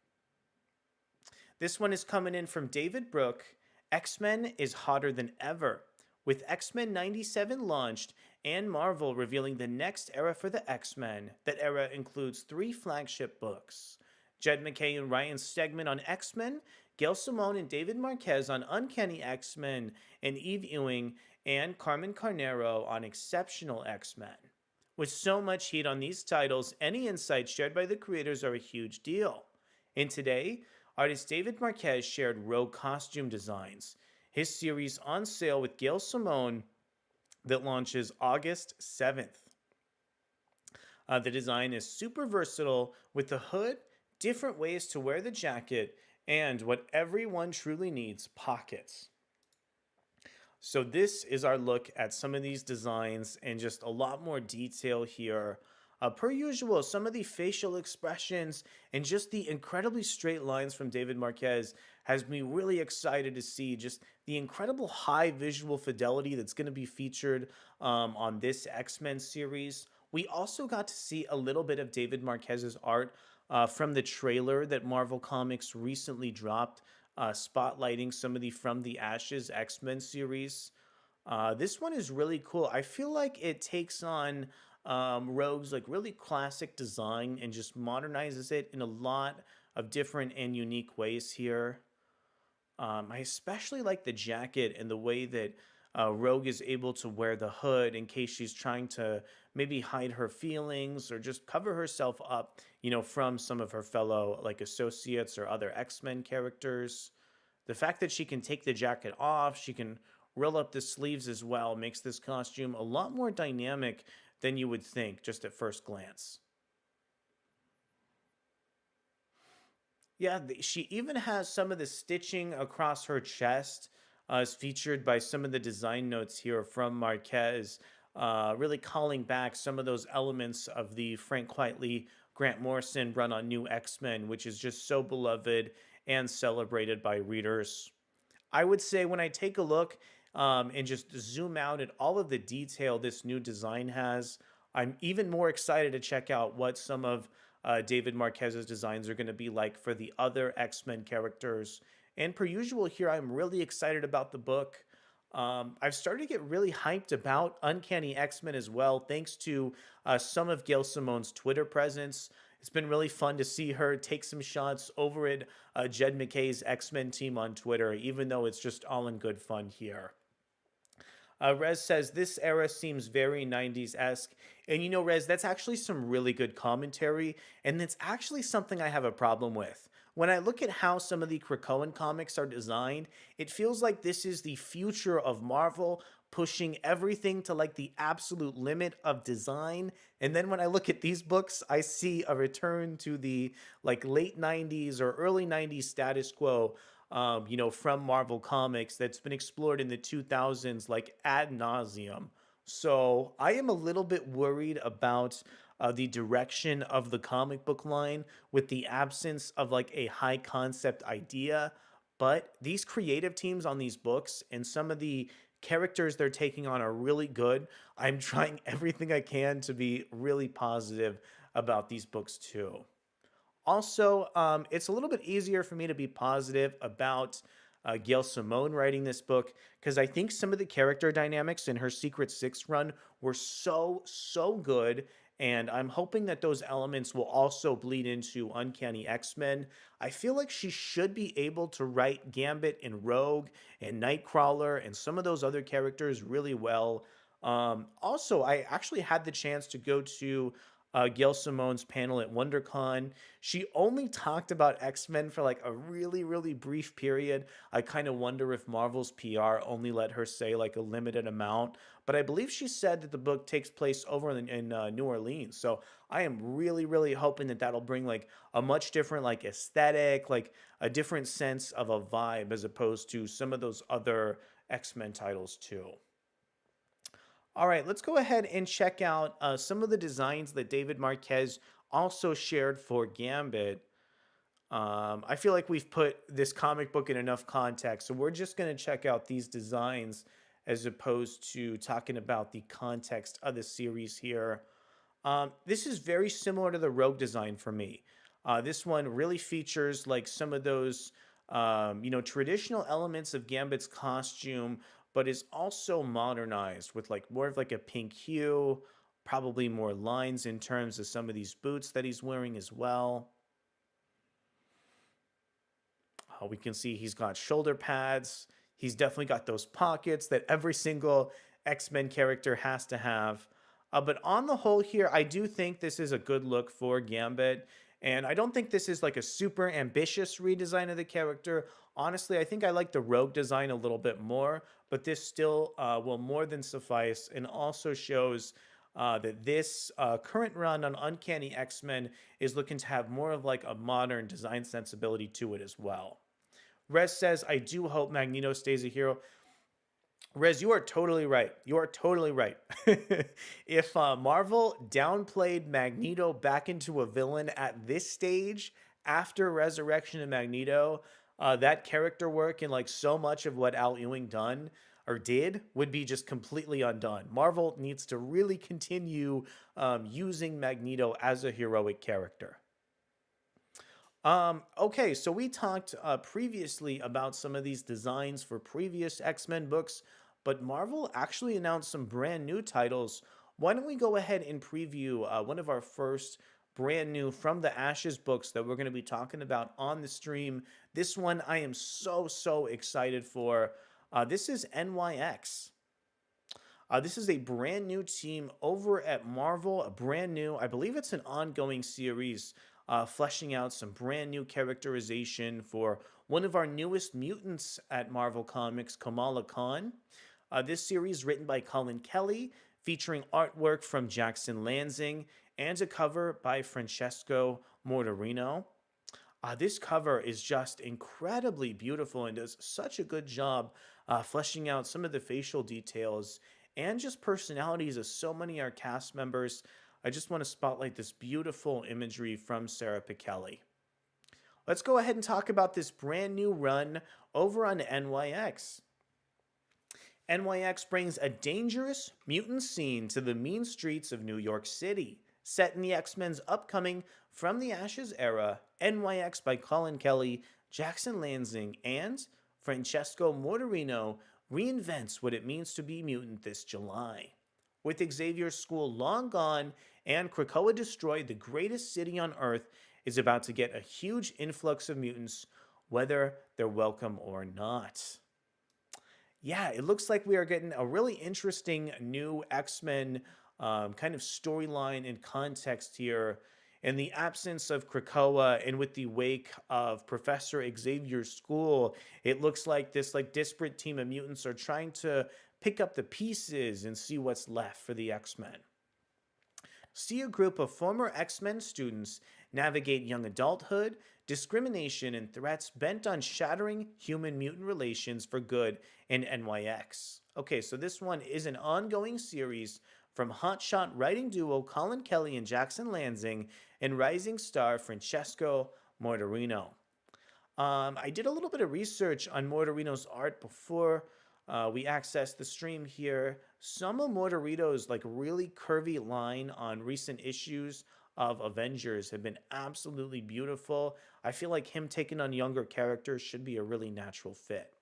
This one is coming in from David Brook. X-Men is hotter than ever. With X-Men 97 launched and Marvel revealing the next era for the X-Men, that era includes 3 flagship books. Jed MacKay and Ryan Stegman on X-Men, Gail Simone and David Marquez on Uncanny X-Men, and Eve Ewing and Carmen Carnero on Exceptional X-Men. With so much heat on these titles, any insights shared by the creators are a huge deal. And today, artist David Marquez shared Rogue costume designs, his series on sale with Gail Simone that launches August 7th. The design is super versatile with the hood, different ways to wear the jacket, and what everyone truly needs, pockets. So this is our look at some of these designs and just a lot more detail here. Per usual, some of the facial expressions and just the incredibly straight lines from David Marquez has me really excited to see just the incredible high visual fidelity that's going to be featured on this X-Men series. We also got to see a little bit of David Marquez's art from the trailer that Marvel Comics recently dropped, spotlighting some of the From the Ashes X-Men series. This one is really cool. I feel like it takes on Rogue's like really classic design and just modernizes it in a lot of different and unique ways here. I especially like the jacket and the way that Rogue is able to wear the hood in case she's trying to maybe hide her feelings or just cover herself up, from some of her fellow like associates or other X-Men characters. The fact that she can take the jacket off, she can roll up the sleeves as well, makes this costume a lot more dynamic than you would think just at first glance. Yeah, she even has some of the stitching across her chest, as featured by some of the design notes here from Marquez, really calling back some of those elements of the Frank Quitely, Grant Morrison run on New X-Men, which is just so beloved and celebrated by readers. I would say when I take a look and just zoom out at all of the detail this new design has, I'm even more excited to check out what some of David Marquez's designs are going to be like for the other X-Men characters. And per usual here, I'm really excited about the book. I've started to get really hyped about Uncanny X-Men as well, thanks to some of Gail Simone's Twitter presence. It's been really fun to see her take some shots over at Jed MacKay's X-Men team on Twitter, even though it's just all in good fun here. Rez says, this era seems very 90s-esque. And Rez, that's actually some really good commentary, and it's actually something I have a problem with. When I look at how some of the Krakoan comics are designed, it feels like this is the future of Marvel, pushing everything to like the absolute limit of design. And then when I look at these books, I see a return to the like late 90s or early 90s status quo, from Marvel Comics that's been explored in the 2000s like ad nauseum. So I am a little bit worried about the direction of the comic book line with the absence of like a high concept idea. But these creative teams on these books and some of the characters they're taking on are really good. I'm trying everything I can to be really positive about these books too. Also, it's a little bit easier for me to be positive about Gail Simone writing this book because I think some of the character dynamics in her Secret Six run were so good. And I'm hoping that those elements will also bleed into Uncanny X-Men. I feel like she should be able to write Gambit and Rogue and Nightcrawler and some of those other characters really well. Also, I actually had the chance to go to Gail Simone's panel at WonderCon. She only talked about X-Men for like a really, really brief period. I kind of wonder if Marvel's PR only let her say like a limited amount. But I believe she said that the book takes place over in New Orleans. So I am really, really hoping that that'll bring like a much different like aesthetic, like a different sense of a vibe as opposed to some of those other X-Men titles too. All right, let's go ahead and check out some of the designs that David Marquez also shared for Gambit. I feel like we've put this comic book in enough context, so we're just going to check out these designs as opposed to talking about the context of the series here. This is very similar to the Rogue design for me. This one really features like some of those, traditional elements of Gambit's costume, but is also modernized with like more of like a pink hue, probably more lines in terms of some of these boots that he's wearing as well. We can see he's got shoulder pads. He's definitely got those pockets that every single X-Men character has to have. But on the whole here, I do think this is a good look for Gambit. And I don't think this is like a super ambitious redesign of the character. Honestly, I think I like the Rogue design a little bit more, but this still will more than suffice and also shows that this current run on Uncanny X-Men is looking to have more of like a modern design sensibility to it as well. Rez says, I do hope Magneto stays a hero. Rez, you are totally right. You are totally right. If Marvel downplayed Magneto back into a villain at this stage after Resurrection of Magneto, that character work and like so much of what Al Ewing done or did would be just completely undone. Marvel needs to really continue using Magneto as a heroic character. Okay, so we talked previously about some of these designs for previous X-Men books, but Marvel actually announced some brand new titles. Why don't we go ahead and preview one of our first brand new From the Ashes books that we're going to be talking about on the stream? This one I am so excited for. This is NYX. This is a brand new team over at Marvel, a brand new, I believe it's an ongoing series, fleshing out some brand new characterization for one of our newest mutants at Marvel Comics, Kamala Khan. This series, written by Colin Kelly, featuring artwork from Jackson Lansing and a cover by Francesco Mortarino. This cover is just incredibly beautiful and does such a good job fleshing out some of the facial details and just personalities of so many of our cast members. I just want to spotlight this beautiful imagery from Sarah Pichelli. Let's go ahead and talk about this brand new run over on NYX. NYX brings a dangerous mutant scene to the mean streets of New York City. Set in the X-Men's upcoming From the Ashes era, NYX by Colin Kelly, Jackson Lansing, and Francesco Mortarino reinvents what it means to be mutant this July. With Xavier's school long gone and Krakoa destroyed, the greatest city on Earth is about to get a huge influx of mutants, whether they're welcome or not. Yeah, it looks like we are getting a really interesting new X-Men kind of storyline and context here. In the absence of Krakoa and with the wake of Professor Xavier's school, it looks like this like disparate team of mutants are trying to pick up the pieces and see what's left for the X-Men. See a group of former X-Men students navigate young adulthood, discrimination, and threats bent on shattering human-mutant relations for good in NYX. Okay, so this one is an ongoing series from hotshot writing duo Colin Kelly and Jackson Lansing and rising star Francesco Mortarino. I did a little bit of research on Mortarino's art before we accessed the stream here. Some of Mortarino's like really curvy line on recent issues of Avengers have been absolutely beautiful. I feel like him taking on younger characters should be a really natural fit.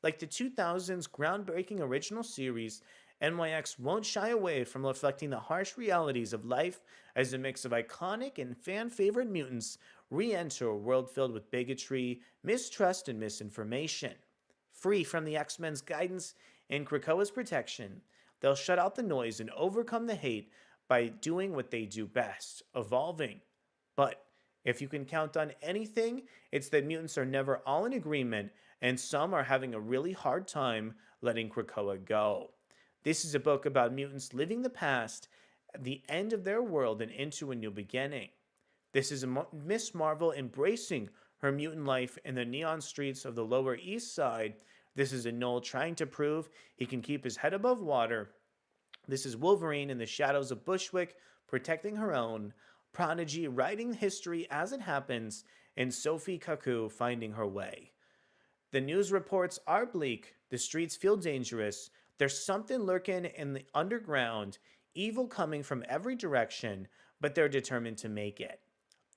Like the 2000s groundbreaking original series, NYX won't shy away from reflecting the harsh realities of life as a mix of iconic and fan-favorite mutants re-enter a world filled with bigotry, mistrust, and misinformation. Free from the X-Men's guidance and Krakoa's protection, they'll shut out the noise and overcome the hate by doing what they do best, evolving. But if you can count on anything, it's that mutants are never all in agreement, and some are having a really hard time letting Krakoa go. This is a book about mutants living the past, the end of their world, and into a new beginning. This is a Miss Marvel embracing her mutant life in the neon streets of the Lower East Side. This is a Noel trying to prove he can keep his head above water. This is Wolverine in the shadows of Bushwick protecting her own, Prodigy writing history as it happens, and Sophie Kaku finding her way. The news reports are bleak, the streets feel dangerous, there's something lurking in the underground, evil coming from every direction, but they're determined to make it.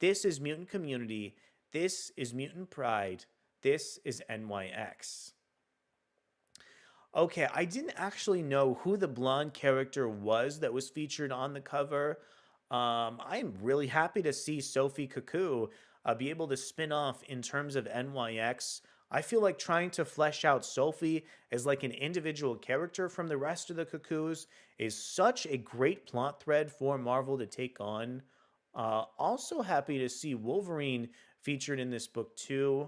This is Mutant Community, this is Mutant Pride, this is NYX. Okay, I didn't actually know who the blonde character was that was featured on the cover. I'm really happy to see Sophie Kaku be able to spin off in terms of NYX. I feel like trying to flesh out Sophie as like an individual character from the rest of the Kakus is such a great plot thread for Marvel to take on. Also happy to see Wolverine featured in this book too.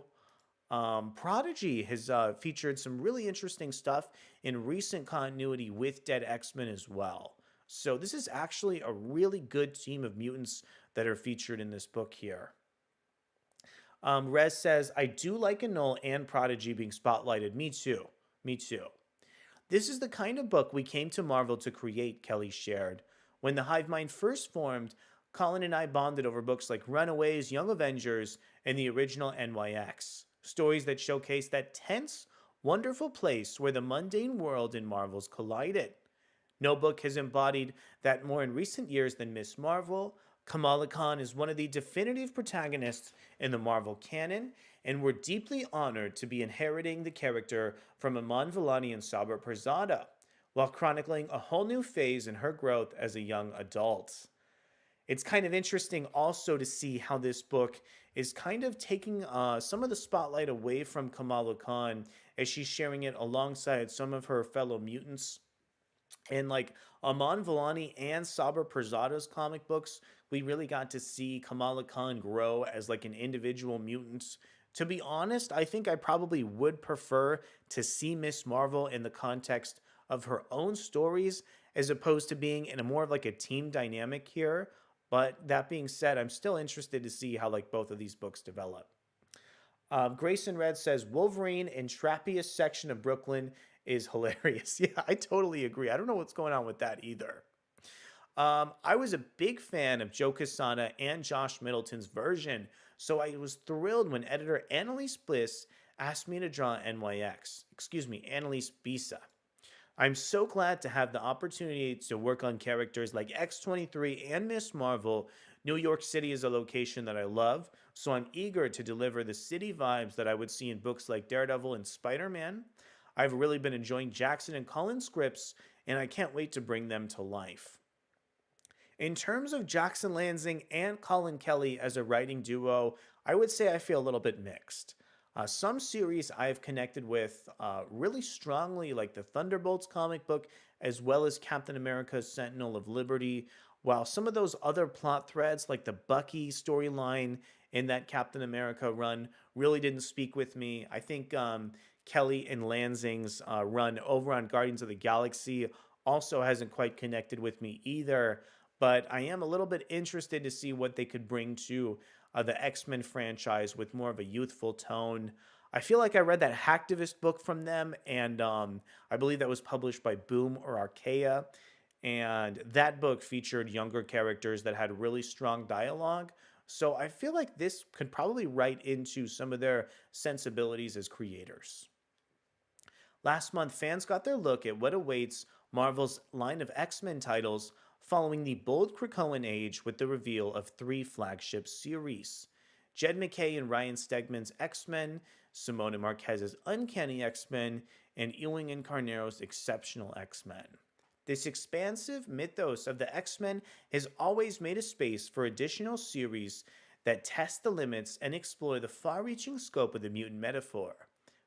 Prodigy has featured some really interesting stuff in recent continuity with Dead X-Men as well. So this is actually a really good team of mutants that are featured in this book here. Rez says, I do like a Null and Prodigy being spotlighted. Me too. Me too. This is the kind of book we came to Marvel to create, Kelly shared. When the Hive Mind first formed, Colin and I bonded over books like Runaways, Young Avengers, and the original NYX. Stories that showcase that tense, wonderful place where the mundane world and Marvels collided. No book has embodied that more in recent years than Miss Marvel. Kamala Khan is one of the definitive protagonists in the Marvel canon, and we're deeply honored to be inheriting the character from Iman Vellani and Sabra Perzada, while chronicling a whole new phase in her growth as a young adult. It's kind of interesting also to see how this book is kind of taking some of the spotlight away from Kamala Khan as she's sharing it alongside some of her fellow mutants. And like Aman Vellani and Sabra Perzada's comic books, we really got to see Kamala Khan grow as like an individual mutant. To be honest, I think I probably would prefer to see Miss Marvel in the context of her own stories as opposed to being in a more of like a team dynamic here. But that being said, I'm still interested to see how like both of these books develop. Grayson Red says Wolverine in trappiest section of Brooklyn is hilarious. Yeah, I totally agree. I don't know what's going on with that either. I was a big fan of Joe Quesada and Josh Middleton's version, so I was thrilled when editor Annalise Bliss asked me to draw Annalise Bisa. I'm so glad to have the opportunity to work on characters like X-23 and Miss Marvel. New York City is a location that I love, so I'm eager to deliver the city vibes that I would see in books like Daredevil and Spider-Man. I've really been enjoying Jackson and Collins scripts, and I can't wait to bring them to life. In terms of Jackson Lansing and Colin Kelly as a writing duo, I would say I feel a little bit mixed. Some series I've connected with really strongly, like the Thunderbolts comic book, as well as Captain America's Sentinel of Liberty, while some of those other plot threads, like the Bucky storyline in that Captain America run, really didn't speak with me. I think Kelly and Lansing's run over on Guardians of the Galaxy also hasn't quite connected with me either, but I am a little bit interested to see what they could bring to the X-Men franchise with more of a youthful tone. I feel like I read that Hacktivist book from them, and I believe that was published by Boom or Archaea. And that book featured younger characters that had really strong dialogue. So I feel like this could probably write into some of their sensibilities as creators. Last month, fans got their look at what awaits Marvel's line of X-Men titles following the bold Krakoan age with the reveal of 3 flagship series. Jed MacKay and Ryan Stegman's X-Men, Simona Marquez's Uncanny X-Men, and Ewing and Carnero's Exceptional X-Men. This expansive mythos of the X-Men has always made a space for additional series that test the limits and explore the far-reaching scope of the mutant metaphor.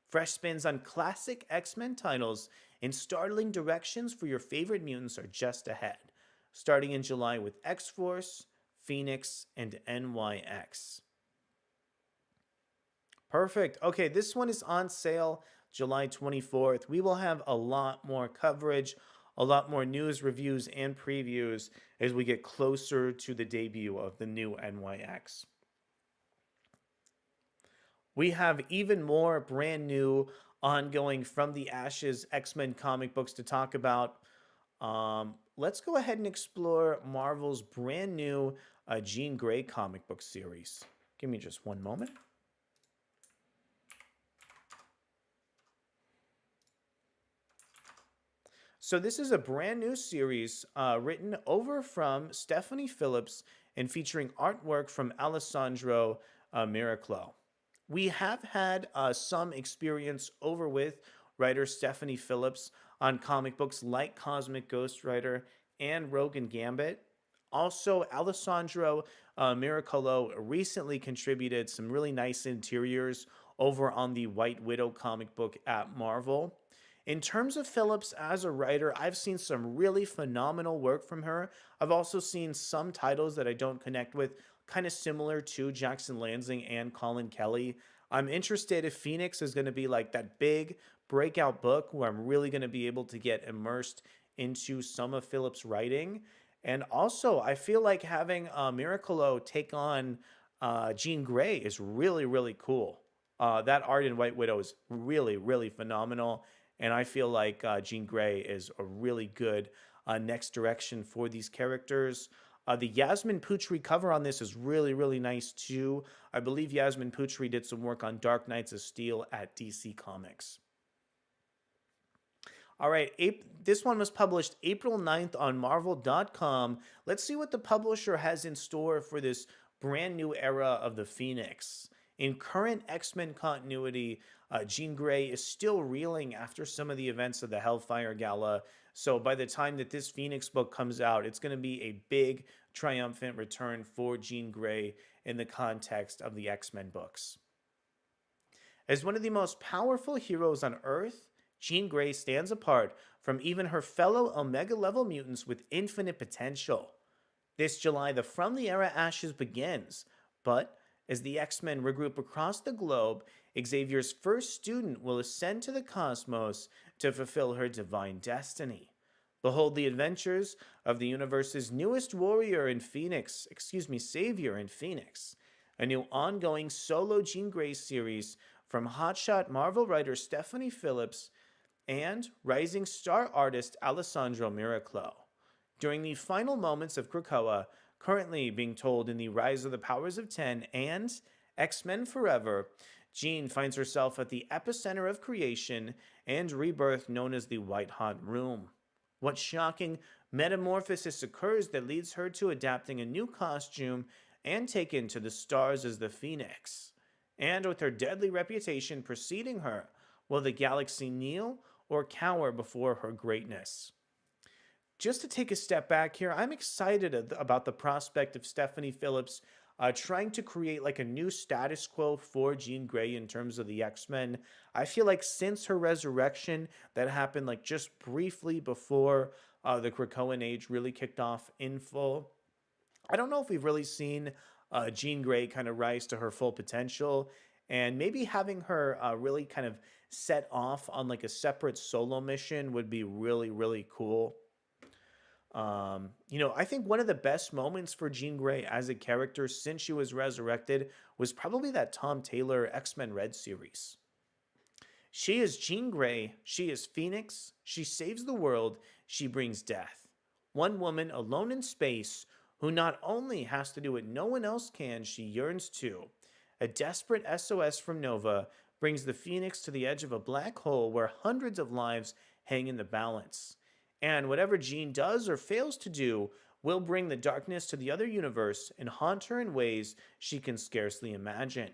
Fresh spins on classic X-Men titles and startling directions for your favorite mutants are just ahead. starting in July with X-Force, Phoenix, and NYX. Perfect. Okay, this one is on sale July 24th. We will have a lot more coverage, a lot more news, reviews, and previews as we get closer to the debut of the new NYX. We have even more brand new ongoing From the Ashes X-Men comic books to talk about. Let's go ahead and explore Marvel's brand new Jean Grey comic book series. Give me just one moment. So this is a brand new series written over from Stephanie Phillips and featuring artwork from Alessandro Miraclo. We have had some experience over with writer Stephanie Phillips on comic books like Cosmic Ghost Rider and Rogue and Gambit. Also, Alessandro Miracolo recently contributed some really nice interiors over on the White Widow comic book at Marvel. In terms of Phillips as a writer, I've seen some really phenomenal work from her. I've also seen some titles that I don't connect with, kind of similar to Jackson Lansing and Colin Kelly. I'm interested if Phoenix is going to be like that big breakout book where I'm really going to be able to get immersed into some of Phillips' writing. And also, I feel like having Miracolo take on Jean Grey is really, really cool. That art in White Widow is really, really phenomenal. And I feel like Jean Grey is a really good next direction for these characters. The Yasmin Putri cover on this is really, really nice too. I believe Yasmin Putri did some work on Dark Knights of Steel at DC Comics. All right, this one was published April 9th on Marvel.com. Let's see what the publisher has in store for this brand new era of the Phoenix. In current X-Men continuity, Jean Grey is still reeling after some of the events of the Hellfire Gala. So by the time that this Phoenix book comes out, it's going to be a big triumphant return for Jean Grey in the context of the X-Men books. As one of the most powerful heroes on Earth, Jean Grey stands apart from even her fellow Omega-level mutants with infinite potential. This July, the From the Ashes begins, but as the X-Men regroup across the globe, Xavier's first student will ascend to the cosmos to fulfill her divine destiny. Behold the adventures of the universe's newest savior in Phoenix, a new ongoing solo Jean Grey series from hotshot Marvel writer Stephanie Phillips and rising star artist Alessandro Miraclo. During the final moments of Krakoa, currently being told in the Rise of the Powers of 10 and XMenForever, Jean finds herself at the epicenter of creation and rebirth known as the White Hot Room. What shocking metamorphosis occurs that leads her to adapting a new costume and taken to the stars as the Phoenix? And with her deadly reputation preceding her, will the galaxy kneel or cower before her greatness? Just to take a step back here, I'm excited about the prospect of Stephanie Phillips trying to create like a new status quo for Jean Grey in terms of the X-Men. I feel like since her resurrection that happened like just briefly before the Krakoan age really kicked off in full, I don't know if we've really seen Jean Grey kind of rise to her full potential, and maybe having her really kind of set off on like a separate solo mission would be really, really cool. I think one of the best moments for Jean Grey as a character since she was resurrected was probably that Tom Taylor X-Men Red series. She is Jean Grey, she is Phoenix, she saves the world, she brings death. One woman alone in space who not only has to do what no one else can, she yearns to. A desperate SOS from Nova brings the Phoenix to the edge of a black hole where hundreds of lives hang in the balance. And whatever Jean does or fails to do will bring the darkness to the other universe and haunt her in ways she can scarcely imagine.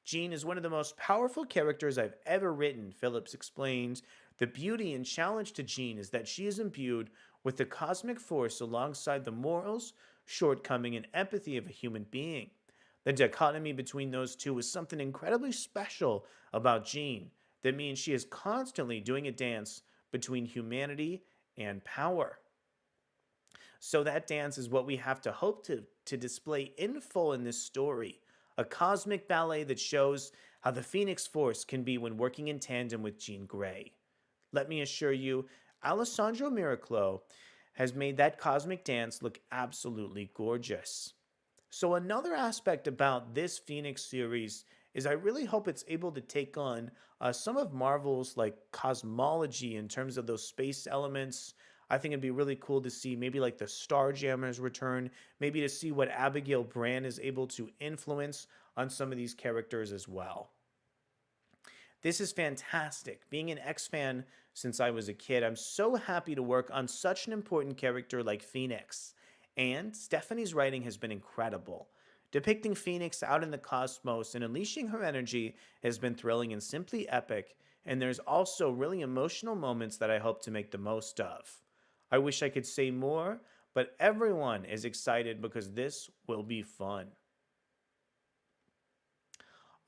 Jean is one of the most powerful characters I've ever written, Phillips explains. The beauty and challenge to Jean is that she is imbued with the cosmic force alongside the morals, shortcoming, and empathy of a human being. The dichotomy between those two is something incredibly special about Jean that means she is constantly doing a dance between humanity and power. So that dance is what we have to hope to display in full in this story. A cosmic ballet that shows how the Phoenix Force can be when working in tandem with Jean Grey. Let me assure you, Alessandro Miracolo has made that cosmic dance look absolutely gorgeous. So, another aspect about this Phoenix series is I really hope it's able to take on some of Marvel's like cosmology in terms of those space elements. I think it'd be really cool to see maybe like the Starjammers return, maybe to see what Abigail Brand is able to influence on some of these characters as well. This is fantastic. Being an X fan since I was a kid, I'm so happy to work on such an important character like Phoenix. And Stephanie's writing has been incredible. Depicting Phoenix out in the cosmos and unleashing her energy has been thrilling and simply epic, and there's also really emotional moments that I hope to make the most of. I wish I could say more, but everyone is excited because this will be fun.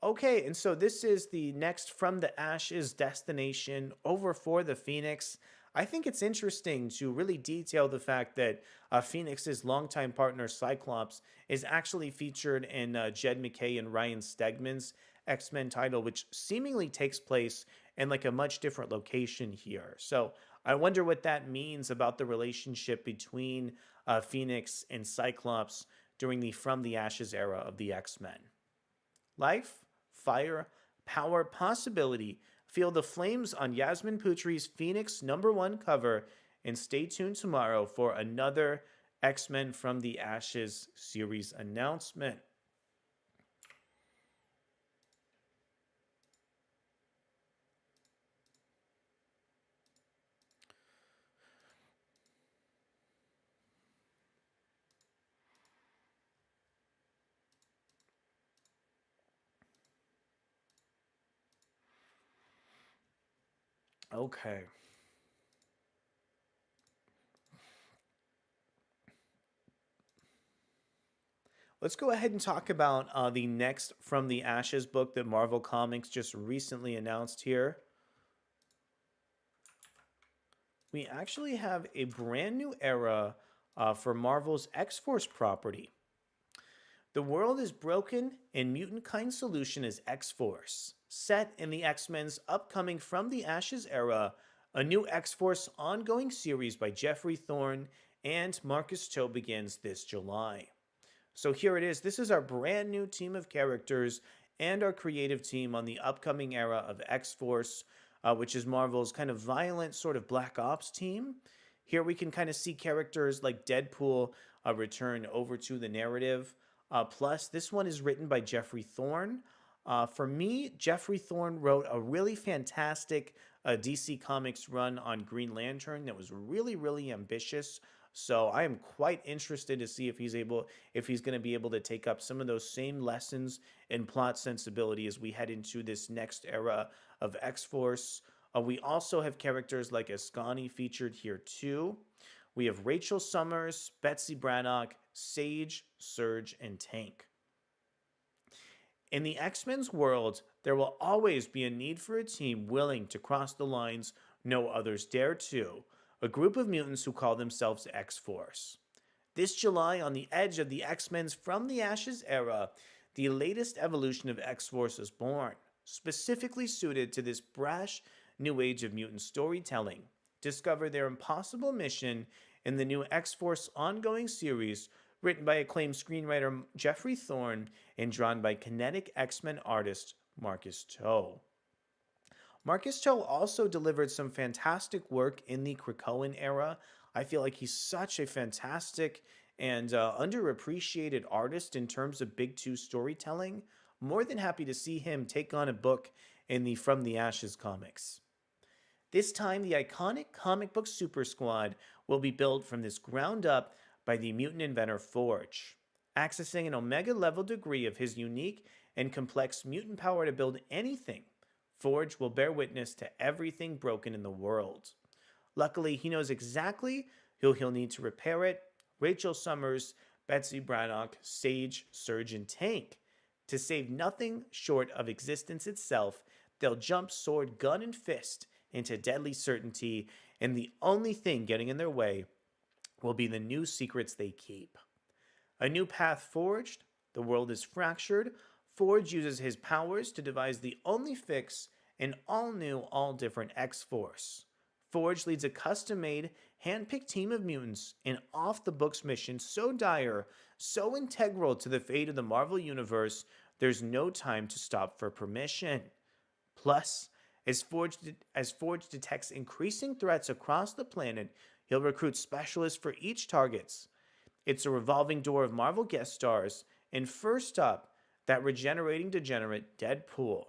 Okay, and so this is the next From the Ashes destination over for the Phoenix. I think it's interesting to really detail the fact that Phoenix's longtime partner Cyclops is actually featured in Jed McKay and Ryan Stegman's X-Men title, which seemingly takes place in like a much different location here. So I wonder what that means about the relationship between Phoenix and Cyclops during the From the Ashes era of the X-Men. Life, fire, power, possibility. Feel the flames on Yasmin Putri's Phoenix #1 cover, and stay tuned tomorrow for another X-Men from the Ashes series announcement. Okay. Let's go ahead and talk about the next From the Ashes book that Marvel Comics just recently announced here. We actually have a brand new era for Marvel's X-Force property. The world is broken, and mutant kind solution is X-Force. Set in the X-Men's upcoming From the Ashes era, a new X-Force ongoing series by Jeffrey Thorne and Marcus Cho begins this July. So here it is. This is our brand new team of characters and our creative team on the upcoming era of X-Force, which is Marvel's kind of violent sort of Black Ops team. Here we can kind of see characters like Deadpool return over to the narrative. Plus, this one is written by Jeffrey Thorne. For me, Jeffrey Thorne wrote a really fantastic DC Comics run on Green Lantern that was really, really ambitious. So I am quite interested to see if he's going to be able to take up some of those same lessons and plot sensibility as we head into this next era of X-Force. We also have characters like Ascani featured here too. We have Rachel Summers, Betsy Braddock, Sage, Surge, and Tank. In the X-Men's world, there will always be a need for a team willing to cross the lines no others dare to, a group of mutants who call themselves X-Force. This July, on the edge of the X-Men's From the Ashes era, the latest evolution of X-Force is born, specifically suited to this brash new age of mutant storytelling. Discover their impossible mission in the new X-Force ongoing series, written by acclaimed screenwriter Jeffrey Thorne and drawn by kinetic X-Men artist Marcus To. Marcus To also delivered some fantastic work in the Krakoan era. I feel like he's such a fantastic and underappreciated artist in terms of Big Two storytelling. More than happy to see him take on a book in the From the Ashes comics. This time, the iconic comic book Super Squad will be built from this ground up by the mutant inventor Forge. Accessing an Omega level degree of his unique and complex mutant power to build anything, Forge will bear witness to everything broken in the world. Luckily, he knows exactly who he'll need to repair it: Rachel Summers, Betsy Braddock, Sage, Surge, and Tank. To save nothing short of existence itself, they'll jump sword, gun, and fist into deadly certainty, and the only thing getting in their way will be the new secrets they keep. A new path forged, the world is fractured. Forge uses his powers to devise the only fix in all new, all different X Force. Forge leads a custom made, hand picked team of mutants in off the books mission so dire, so integral to the fate of the Marvel Universe, there's no time to stop for permission. Plus, as Forge detects increasing threats across the planet, he'll recruit specialists for each target. It's a revolving door of Marvel guest stars, and first up, that regenerating degenerate Deadpool.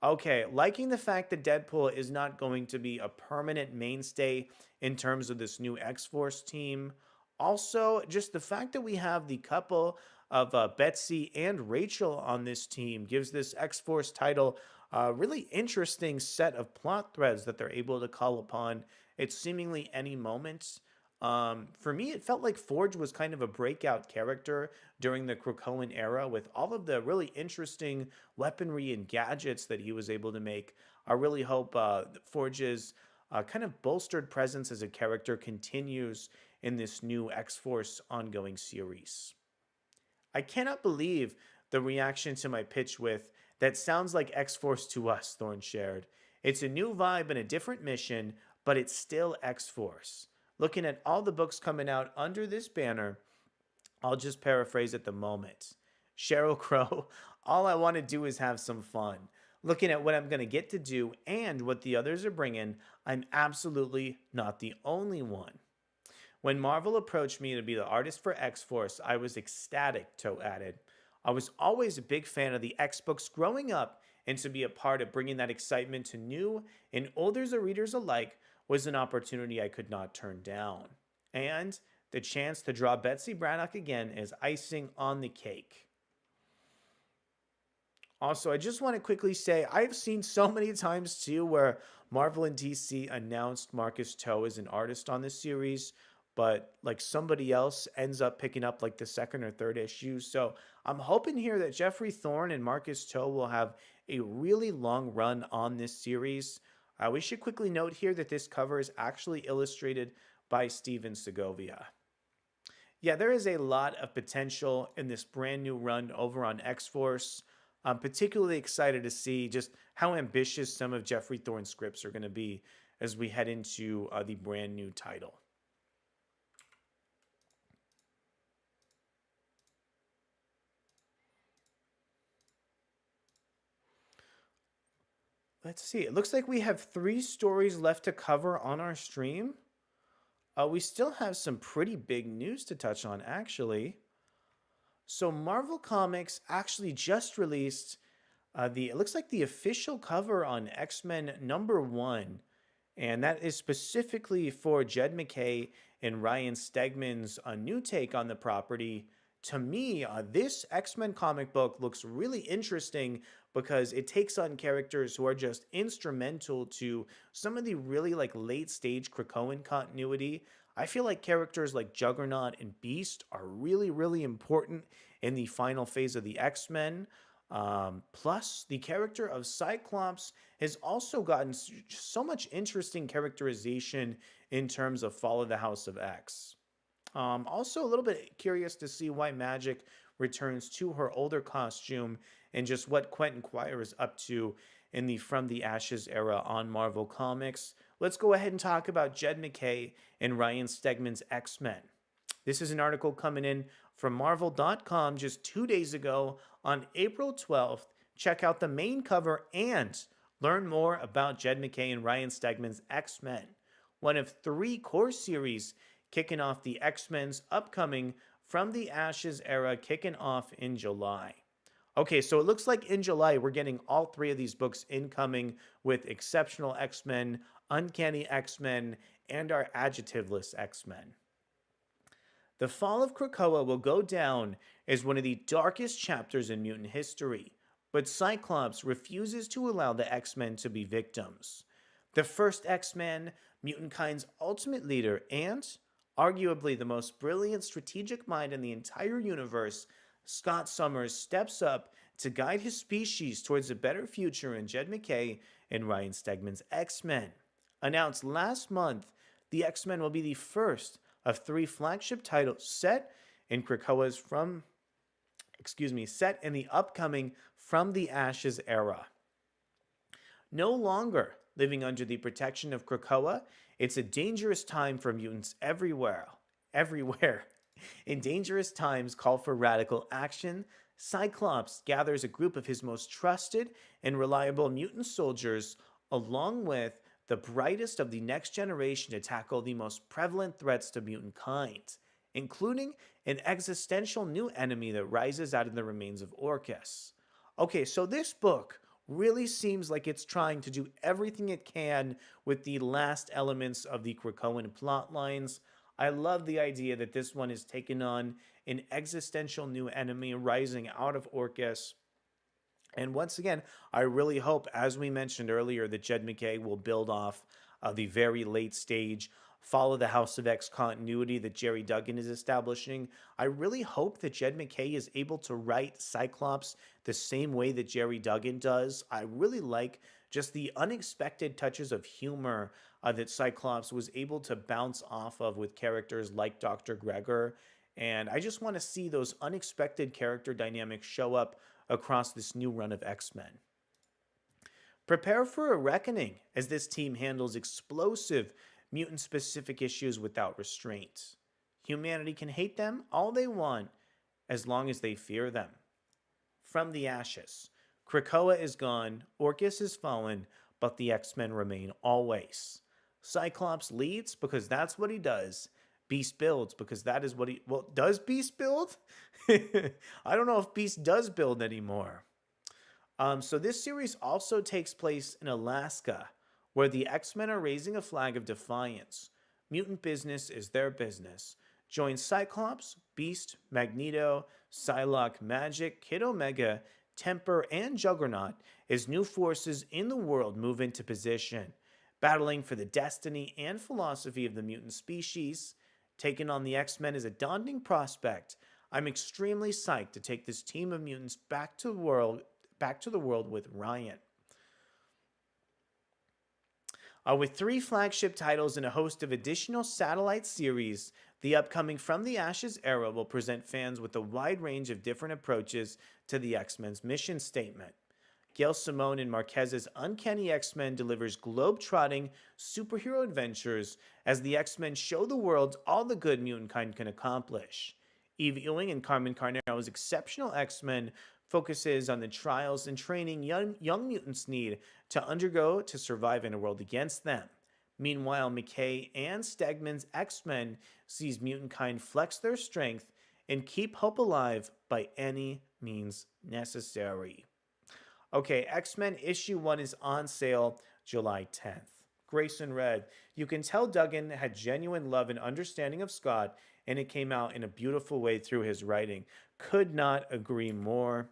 Okay, liking the fact that Deadpool is not going to be a permanent mainstay in terms of this new X Force team. Also, just the fact that we have the couple of Betsy and Rachel on this team gives this X Force title a really interesting set of plot threads that they're able to call upon at seemingly any moment. For me, it felt like Forge was kind of a breakout character during the Krakoan era with all of the really interesting weaponry and gadgets that he was able to make. I really hope Forge's kind of bolstered presence as a character continues in this new X Force ongoing series. I cannot believe the reaction to my pitch with "that sounds like X Force to us," Thorne shared. It's a new vibe and a different mission, but it's still X Force. Looking at all the books coming out under this banner, I'll just paraphrase at the moment. Cheryl Crow, all I want to do is have some fun. Looking at what I'm going to get to do and what the others are bringing, I'm absolutely not the only one. When Marvel approached me to be the artist for X Force, I was ecstatic, Toe added. I was always a big fan of the X books growing up, and to be a part of bringing that excitement to new and older readers alike was an opportunity I could not turn down. And the chance to draw Betsy Braddock again is icing on the cake. Also, I just want to quickly say I've seen so many times too where Marvel and DC announced Marcus Toe as an artist on this series, but like somebody else ends up picking up like the second or third issue. So I'm hoping here that Jeffrey Thorne and Marcus Toe will have a really long run on this series. We should quickly note here that this cover is actually illustrated by Steven Segovia. Yeah, there is a lot of potential in this brand new run over on X-Force. I'm particularly excited to see just how ambitious some of Jeffrey Thorne's scripts are going to be as we head into the brand new title. Let's see. It looks like we have 3 stories left to cover on our stream. We still have some pretty big news to touch on, actually. So Marvel Comics actually just released it looks like the official cover on X-Men #1, and that is specifically for Jed MacKay and Ryan Stegman's new take on the property. To me, this X-Men comic book looks really interesting because it takes on characters who are just instrumental to some of the really like late stage Krakoan continuity. I feel like characters like Juggernaut and Beast are really, really important in the final phase of the X-Men. Plus, the character of Cyclops has also gotten so much interesting characterization in terms of Fall of the House of X. Also, a little bit curious to see why Magic returns to her older costume and just what Quentin Quire is up to in the From the Ashes era on Marvel Comics. Let's go ahead and talk about Jed MacKay and Ryan Stegman's X-Men. This is an article coming in from Marvel.com just 2 days ago on April 12th. Check out the main cover and learn more about Jed MacKay and Ryan Stegman's X-Men, one of 3 core series kicking off the X-Men's upcoming From the Ashes era, kicking off in July. Okay, so it looks like in July we're getting all 3 of these books incoming with Exceptional X-Men, Uncanny X-Men, and our adjectiveless X-Men. The fall of Krakoa will go down as one of the darkest chapters in mutant history, but Cyclops refuses to allow the X-Men to be victims. The first X-Men, mutant-kind's ultimate leader, and arguably the most brilliant strategic mind in the entire universe, Scott Summers steps up to guide his species towards a better future in Jed MacKay and Ryan Stegman's X-Men. Announced last month, the X-Men will be the first of 3 flagship titles set in Krakoa's set in the upcoming From the Ashes era. No longer living under the protection of Krakoa, it's a dangerous time for mutants everywhere. Everywhere. In dangerous times call for radical action, Cyclops gathers a group of his most trusted and reliable mutant soldiers, along with the brightest of the next generation, to tackle the most prevalent threats to mutant kind, including an existential new enemy that rises out of the remains of Orcus. Okay, so this book really seems like it's trying to do everything it can with the last elements of the Krakoan plot lines. I love the idea that this one is taking on an existential new enemy rising out of Orcus. And once again, I really hope, as we mentioned earlier, that Jed MacKay will build off the very late stage, follow the House of X continuity that Jerry Duggan is establishing. I really hope that Jed MacKay is able to write Cyclops the same way that Jerry Duggan does. I really like just the unexpected touches of humor that Cyclops was able to bounce off of with characters like Dr. Gregor. And I just want to see those unexpected character dynamics show up across this new run of X-Men. Prepare for a reckoning as this team handles explosive mutant-specific issues without restraint. Humanity can hate them all they want as long as they fear them. From the Ashes. Krakoa is gone, Orcus is fallen, but the X-Men remain always. Cyclops leads because that's what he does. Beast builds because that is what he... Well, does Beast build? I don't know if Beast does build anymore. So this series also takes place in Alaska, where the X-Men are raising a flag of defiance. Mutant business is their business. Join Cyclops, Beast, Magneto, Psylocke, Magic, Kid Omega, Temper, and Juggernaut as new forces in the world move into position, battling for the destiny and philosophy of the mutant species. Taking on the X-Men is a daunting prospect. I'm extremely psyched to take this team of mutants back to the world with Ryan. With 3 flagship titles and a host of additional satellite series, the upcoming From the Ashes era will present fans with a wide range of different approaches to the X-Men's mission statement. Gail Simone and Marquez's Uncanny X-Men delivers globe-trotting superhero adventures as the X-Men show the world all the good mutant kind can accomplish. Eve Ewing and Carmen Carnero's exceptional X-Men focuses on the trials and training young mutants need to undergo to survive in a world against them. Meanwhile, MacKay and Stegman's X-Men sees mutant kind flex their strength and keep hope alive by any means necessary. Okay, X-Men issue 1 is on sale July 10th. Grayson read, "You can tell Duggan had genuine love and understanding of Scott, and it came out in a beautiful way through his writing. Could not agree more."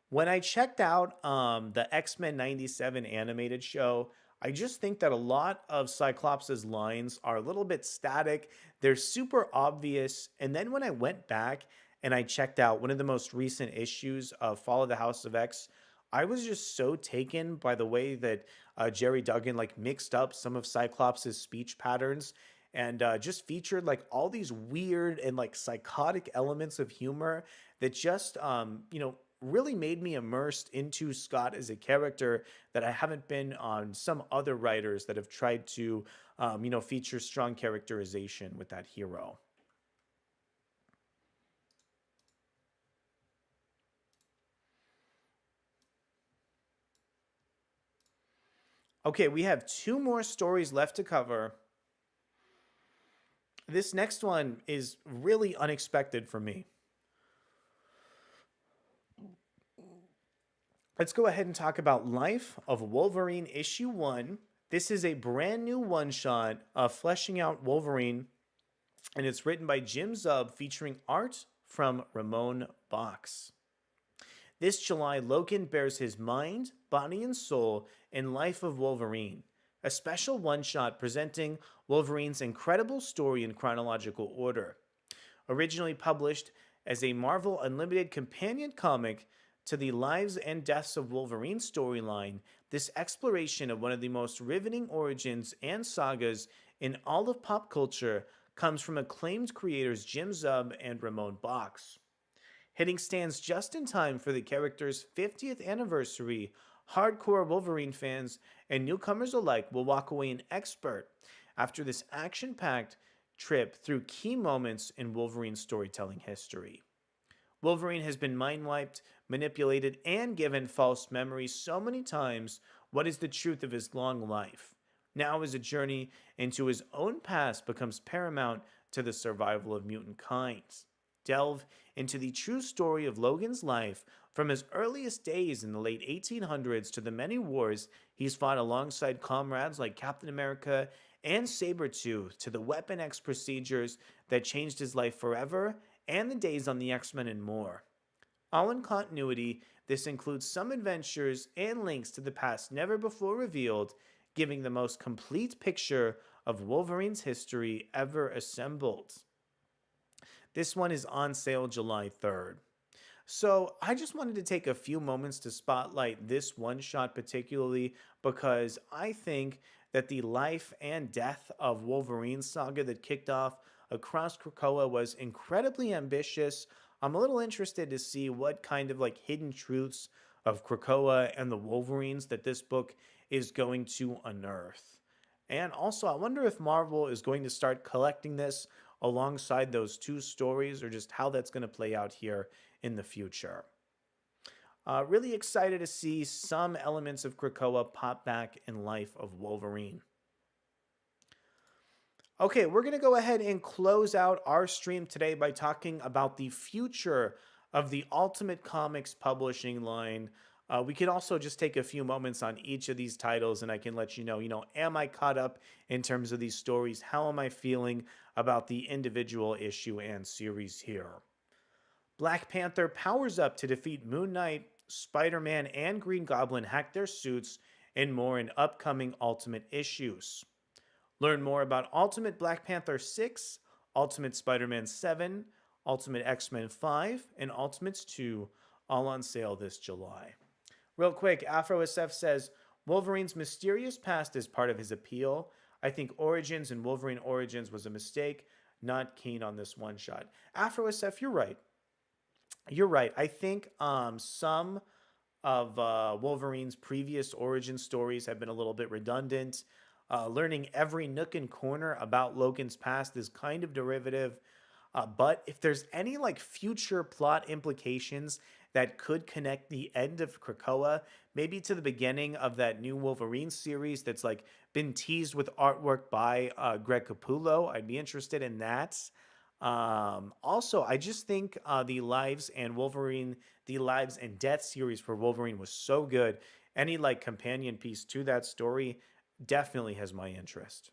When I checked out the X-Men 97 animated show, I just think that a lot of Cyclops' lines are a little bit static. They're super obvious. And then when I went back and I checked out one of the most recent issues of Fall of the House of X, I was just so taken by the way that Jerry Duggan mixed up some of Cyclops' speech patterns and just featured all these weird and psychotic elements of humor that just really made me immersed into Scott as a character that I haven't been on some other writers that have tried to feature strong characterization with that hero. Okay, we have 2 more stories left to cover. This next one is really unexpected for me. Let's go ahead and talk about Life of Wolverine issue 1. This is a brand new one-shot of fleshing out Wolverine, and it's written by Jim Zub featuring art from Ramon Box. This July, Logan bears his mind, body, and soul in Life of Wolverine, a special one-shot presenting Wolverine's incredible story in chronological order. Originally published as a Marvel Unlimited companion comic to the Lives and Deaths of Wolverine storyline, this exploration of one of the most riveting origins and sagas in all of pop culture comes from acclaimed creators Jim Zub and Ramon Box. Hitting stands just in time for the character's 50th anniversary, hardcore Wolverine fans and newcomers alike will walk away an expert after this action packed trip through key moments in Wolverine's storytelling history. Wolverine has been mind wiped, manipulated, and given false memories so many times. What is the truth of his long life? Now, as a journey into his own past becomes paramount to the survival of mutant kinds. Delve into the true story of Logan's life from his earliest days in the late 1800s to the many wars he's fought alongside comrades like Captain America and Sabretooth, to the Weapon X procedures that changed his life forever, and the days on the X-Men and more. All in continuity, this includes some adventures and links to the past never before revealed, giving the most complete picture of Wolverine's history ever assembled. This one is on sale July 3rd. So I just wanted to take a few moments to spotlight this one shot particularly because I think that the life and death of Wolverine saga that kicked off across Krakoa was incredibly ambitious. I'm a little interested to see what kind of like hidden truths of Krakoa and the Wolverines that this book is going to unearth. And also, I wonder if Marvel is going to start collecting this alongside those two stories or just how that's going to play out here in the future. Really excited to see some elements of Krakoa pop back in Life of Wolverine. Okay, we're going to go ahead and close out our stream today by talking about the future of the Ultimate Comics publishing line. We can also just take a few moments on each of these titles and I can let you know, am I caught up in terms of these stories? How am I feeling about the individual issue and series here? Black Panther powers up to defeat Moon Knight, Spider-Man, and Green Goblin hack their suits, and more in upcoming Ultimate issues. Learn more about Ultimate Black Panther 6, Ultimate Spider-Man 7, Ultimate X-Men 5, and Ultimates 2, all on sale this July. Real quick, AfroSF says, Wolverine's mysterious past is part of his appeal. I think Origins and Wolverine Origins was a mistake. Not keen on this one shot. AfroSF, you're right. You're right. I think some of Wolverine's previous origin stories have been a little bit redundant. Learning every nook and corner about Logan's past is kind of derivative. But if there's any like future plot implications that could connect the end of Krakoa maybe to the beginning of that new Wolverine series that's like been teased with artwork by Greg Capullo, I'd be interested in that. Also, I just think the Lives and Death series for Wolverine was so good. Any like companion piece to that story definitely has my interest.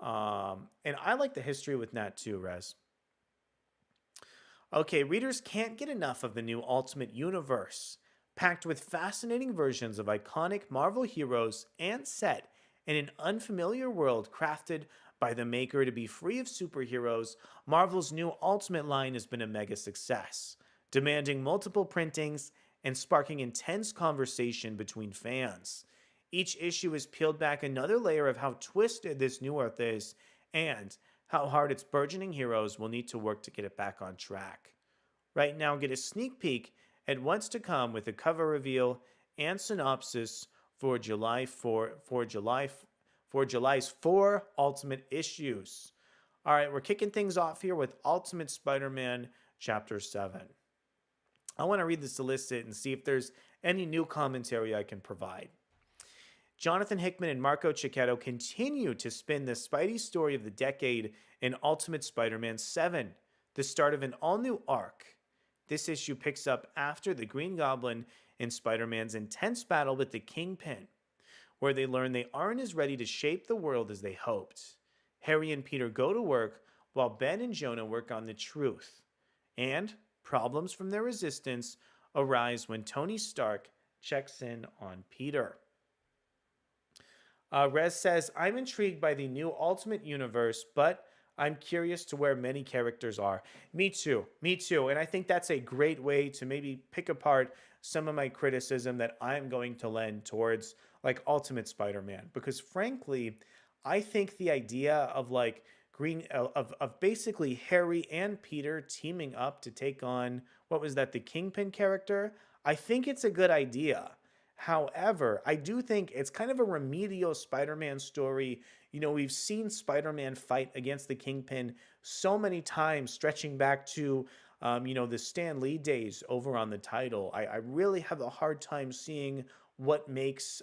And I like the history with Nat too, Rez. Okay, readers can't get enough of the new Ultimate Universe, packed with fascinating versions of iconic Marvel heroes and set in an unfamiliar world crafted by the maker to be free of superheroes. Marvel's new Ultimate line has been a mega success, demanding multiple printings and sparking intense conversation between fans. Each issue has peeled back another layer of how twisted this new Earth is and how hard its burgeoning heroes will need to work to get it back on track. Right now, get a sneak peek at what's to come with a cover reveal and synopsis for July's 4 Ultimate issues. All right, we're kicking things off here with Ultimate Spider-Man Chapter 7. I want to read the solicit and see if there's any new commentary I can provide. Jonathan Hickman and Marco Cicchetto continue to spin the Spidey story of the decade in Ultimate Spider-Man 7, the start of an all-new arc. This issue picks up after the Green Goblin and Spider-Man's intense battle with the Kingpin, where they learn they aren't as ready to shape the world as they hoped. Harry and Peter go to work while Ben and Jonah work on the truth. And problems from their resistance arise when Tony Stark checks in on Peter. Rez says, I'm intrigued by the new Ultimate Universe, but I'm curious to where many characters are. Me too. And I think that's a great way to maybe pick apart some of my criticism that I'm going to lend towards like Ultimate Spider-Man. Because frankly, I think the idea of like of basically Harry and Peter teaming up to take on what was that, the Kingpin character, I think it's a good idea. However, I do think it's kind of a remedial Spider-Man story. You know, we've seen Spider-Man fight against the Kingpin so many times, stretching back to the Stan Lee days over on the title. I really have a hard time seeing what makes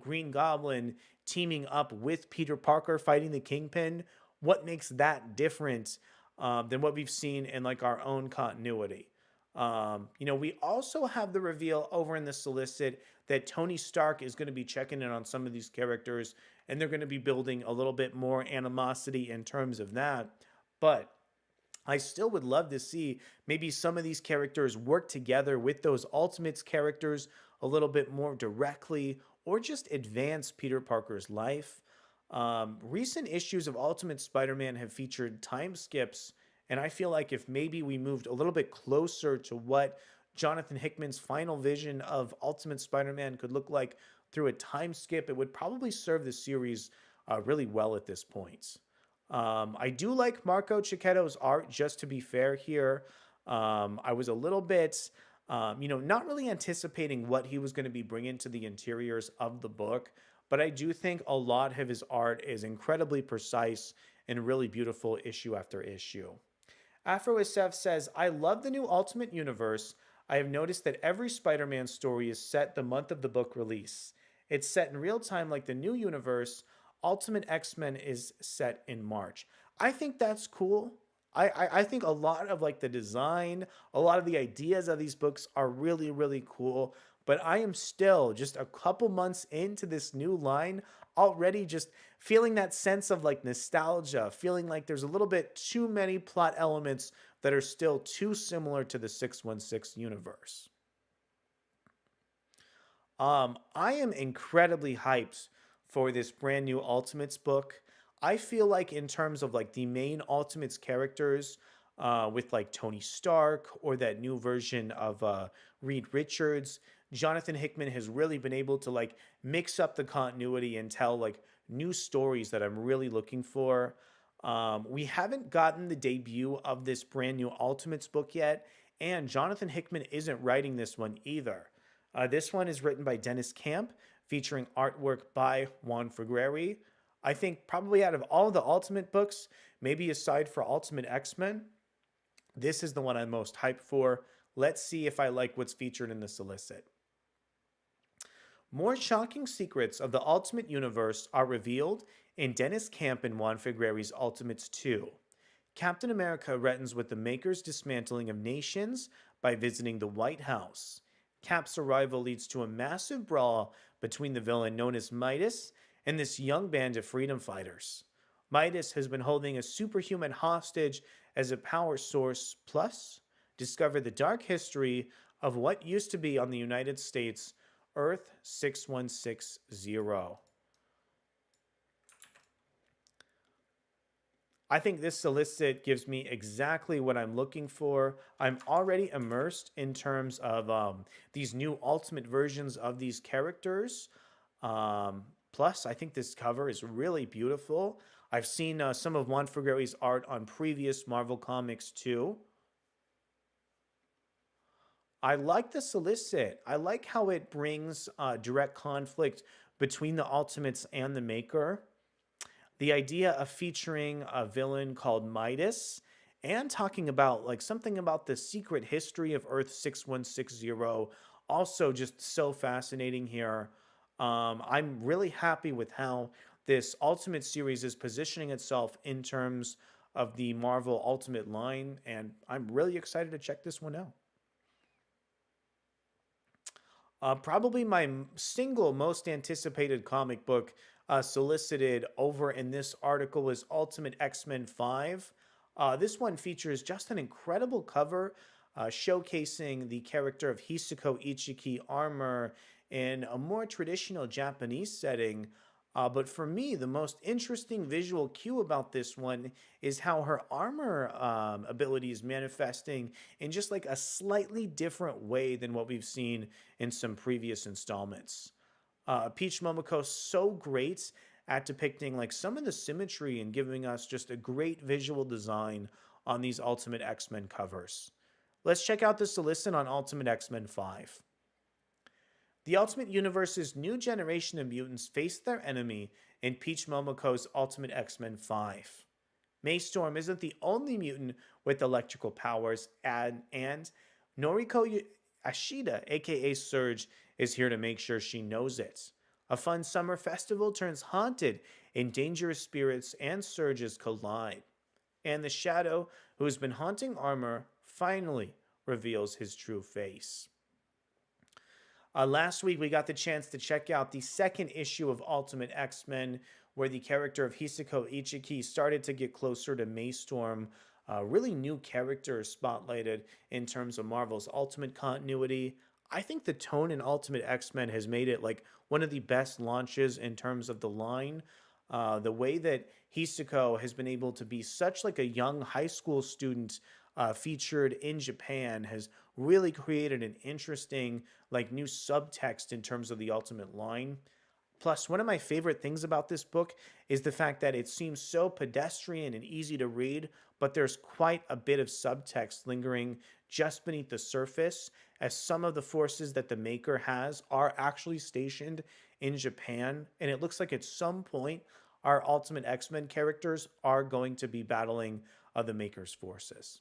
Green Goblin teaming up with Peter Parker fighting the Kingpin. What makes that different than what we've seen in like our own continuity? We also have the reveal over in the solicit that Tony Stark is going to be checking in on some of these characters, and they're going to be building a little bit more animosity in terms of that. But I still would love to see maybe some of these characters work together with those Ultimates characters a little bit more directly, or just advance Peter Parker's life. Recent issues of Ultimate Spider Man have featured time skips, and I feel like if maybe we moved a little bit closer to what Jonathan Hickman's final vision of Ultimate Spider Man could look like through a time skip, it would probably serve the series really well at this point. I do like Marco Cicchetto's art, just to be fair here. I was a little bit, not really anticipating what he was going to be bringing to the interiors of the book, but I do think a lot of his art is incredibly precise and really beautiful issue after issue. Afro SF says, I love the new Ultimate Universe. I have noticed that every Spider Man story is set the month of the book release. It's set in real time like the new universe. Ultimate X-Men is set in March. I think that's cool. I think a lot of like the design, a lot of the ideas of these books are really, really cool. But I am still just a couple months into this new line, already just feeling that sense of like nostalgia, feeling like there's a little bit too many plot elements that are still too similar to the 616 universe. I am incredibly hyped for this brand new Ultimates book. I feel like in terms of like the main Ultimates characters, with like Tony Stark or that new version of Reed Richards, Jonathan Hickman has really been able to like mix up the continuity and tell like new stories that I'm really looking for. We haven't gotten the debut of this brand new Ultimates book yet, and Jonathan Hickman isn't writing this one either. This one is written by Dennis Camp, featuring artwork by Juan Frigeri. I think probably out of all the Ultimate books, maybe aside for Ultimate X-Men, this is the one I'm most hyped for. Let's see if I like what's featured in the solicit. More shocking secrets of the Ultimate Universe are revealed in Dennis Camp and Juan Frigeri's Ultimates 2. Captain America reckons with the Maker's dismantling of nations by visiting the White House. Cap's arrival leads to a massive brawl between the villain known as Midas and this young band of freedom fighters. Midas has been holding a superhuman hostage as a power source, plus discover the dark history of what used to be on the United States Earth 6160. I think this solicit gives me exactly what I'm looking for. I'm already immersed in terms of these new Ultimate versions of these characters. Plus, I think this cover is really beautiful. I've seen some of Juan Frigeri's art on previous Marvel comics too. I like the solicit. I like how it brings direct conflict between the Ultimates and the Maker. The idea of featuring a villain called Midas and talking about like something about the secret history of Earth 6160, also just so fascinating here. I'm really happy with how this Ultimate series is positioning itself in terms of the Marvel Ultimate line, and I'm really excited to check this one out. Probably my single most anticipated comic book solicited over in this article is Ultimate X-Men 5. This one features just an incredible cover showcasing the character of Hisako Ichiki armor in a more traditional Japanese setting. But for me, the most interesting visual cue about this one is how her armor ability is manifesting in just like a slightly different way than what we've seen in some previous installments. Peach Momoko's so great at depicting like some of the symmetry and giving us just a great visual design on these Ultimate X-Men covers. Let's check out the solicit on Ultimate X-Men 5. The Ultimate Universe's new generation of mutants face their enemy in Peach Momoko's Ultimate X-Men 5. Maystorm isn't the only mutant with electrical powers, and Noriko Ashida, aka Surge, is here to make sure she knows it. A fun summer festival turns haunted, and dangerous spirits and Surges collide. And the Shadow, who has been haunting Armor, finally reveals his true face. Last week, we got the chance to check out the second issue of Ultimate X-Men, where the character of Hisako Ichiki started to get closer to Maystorm. Really new character spotlighted in terms of Marvel's Ultimate continuity. I think the tone in Ultimate X-Men has made it like one of the best launches in terms of the line. The way that Hisako has been able to be such like a young high school student featured in Japan has really created an interesting like new subtext in terms of the Ultimate line. Plus, one of my favorite things about this book is the fact that it seems so pedestrian and easy to read, but there's quite a bit of subtext lingering just beneath the surface, as some of the forces that the Maker has are actually stationed in Japan, and it looks like at some point our Ultimate X-Men characters are going to be battling the Maker's forces.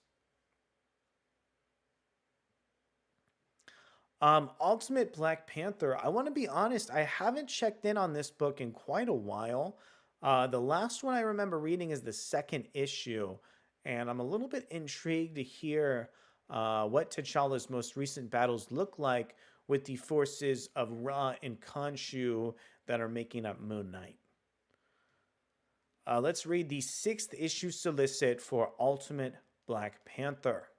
Ultimate Black Panther. I want to be honest, I haven't checked in on this book in quite a while. The last one I remember reading is the second issue, and I'm a little bit intrigued to hear what T'Challa's most recent battles look like with the forces of Ra and Khonshu that are making up Moon Knight. Let's read the 6th issue solicit for Ultimate Black Panther.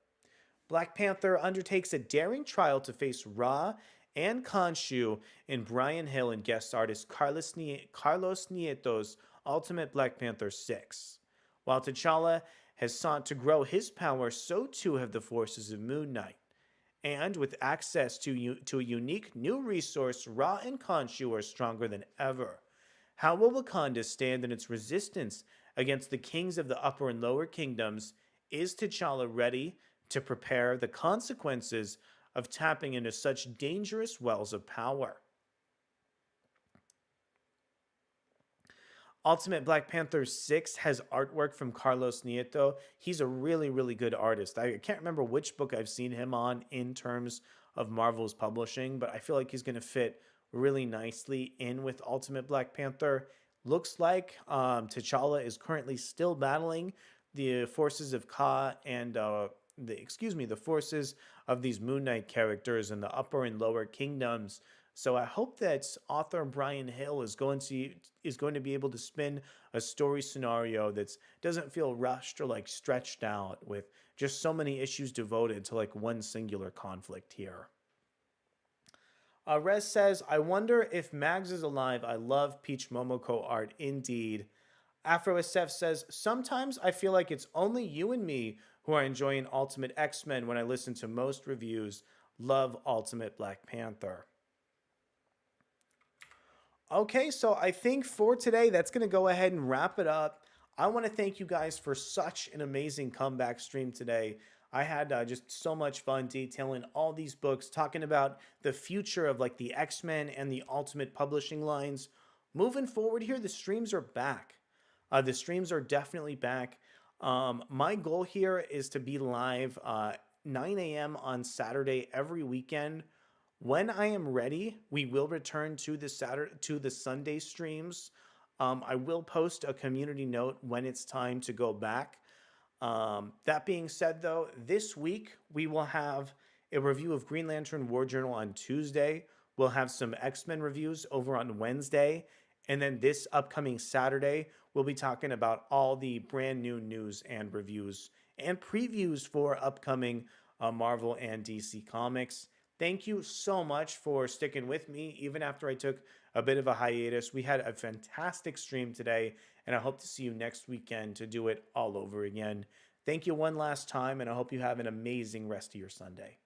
Black Panther undertakes a daring trial to face Ra and Khonshu in Brian Hill and guest artist Carlos Nieto's Ultimate Black Panther 6. While T'Challa has sought to grow his power, so too have the forces of Moon Knight. And with access to a unique new resource, Ra and Khonshu are stronger than ever. How will Wakanda stand in its resistance against the kings of the upper and lower kingdoms? Is T'Challa ready to prepare the consequences of tapping into such dangerous wells of power? Ultimate Black Panther 6 has artwork from Carlos Nieto. He's a really, really good artist. I can't remember which book I've seen him on in terms of Marvel's publishing, but I feel like he's going to fit really nicely in with Ultimate Black Panther. Looks like T'Challa is currently still battling the forces of Ka and the forces of these Moon Knight characters in the upper and lower kingdoms. So I hope that author Brian Hill is going to be able to spin a story scenario that doesn't feel rushed or like stretched out with just so many issues devoted to like one singular conflict here. Rez says, I wonder if Mags is alive. I love Peach Momoko art indeed. Afro SF says, sometimes I feel like it's only you and me who are enjoying Ultimate X-Men when I listen to most reviews. Love Ultimate Black Panther. Okay, so I think for today, that's going to go ahead and wrap it up. I want to thank you guys for such an amazing comeback stream today. I had just so much fun detailing all these books, talking about the future of like the X-Men and the Ultimate publishing lines. Moving forward here, the streams are back. The streams are definitely back. My goal here is to be live 9 a.m. on Saturday every weekend. When I am ready, we will return to the Sunday streams. I will post a community note when it's time to go back. That being said, though, this week we will have a review of Green Lantern War Journal on Tuesday. We'll have some X-Men reviews over on Wednesday. And then this upcoming Saturday, we'll be talking about all the brand new news and reviews and previews for upcoming Marvel and DC comics. Thank you so much for sticking with me, even after I took a bit of a hiatus. We had a fantastic stream today, and I hope to see you next weekend to do it all over again. Thank you one last time, and I hope you have an amazing rest of your Sunday.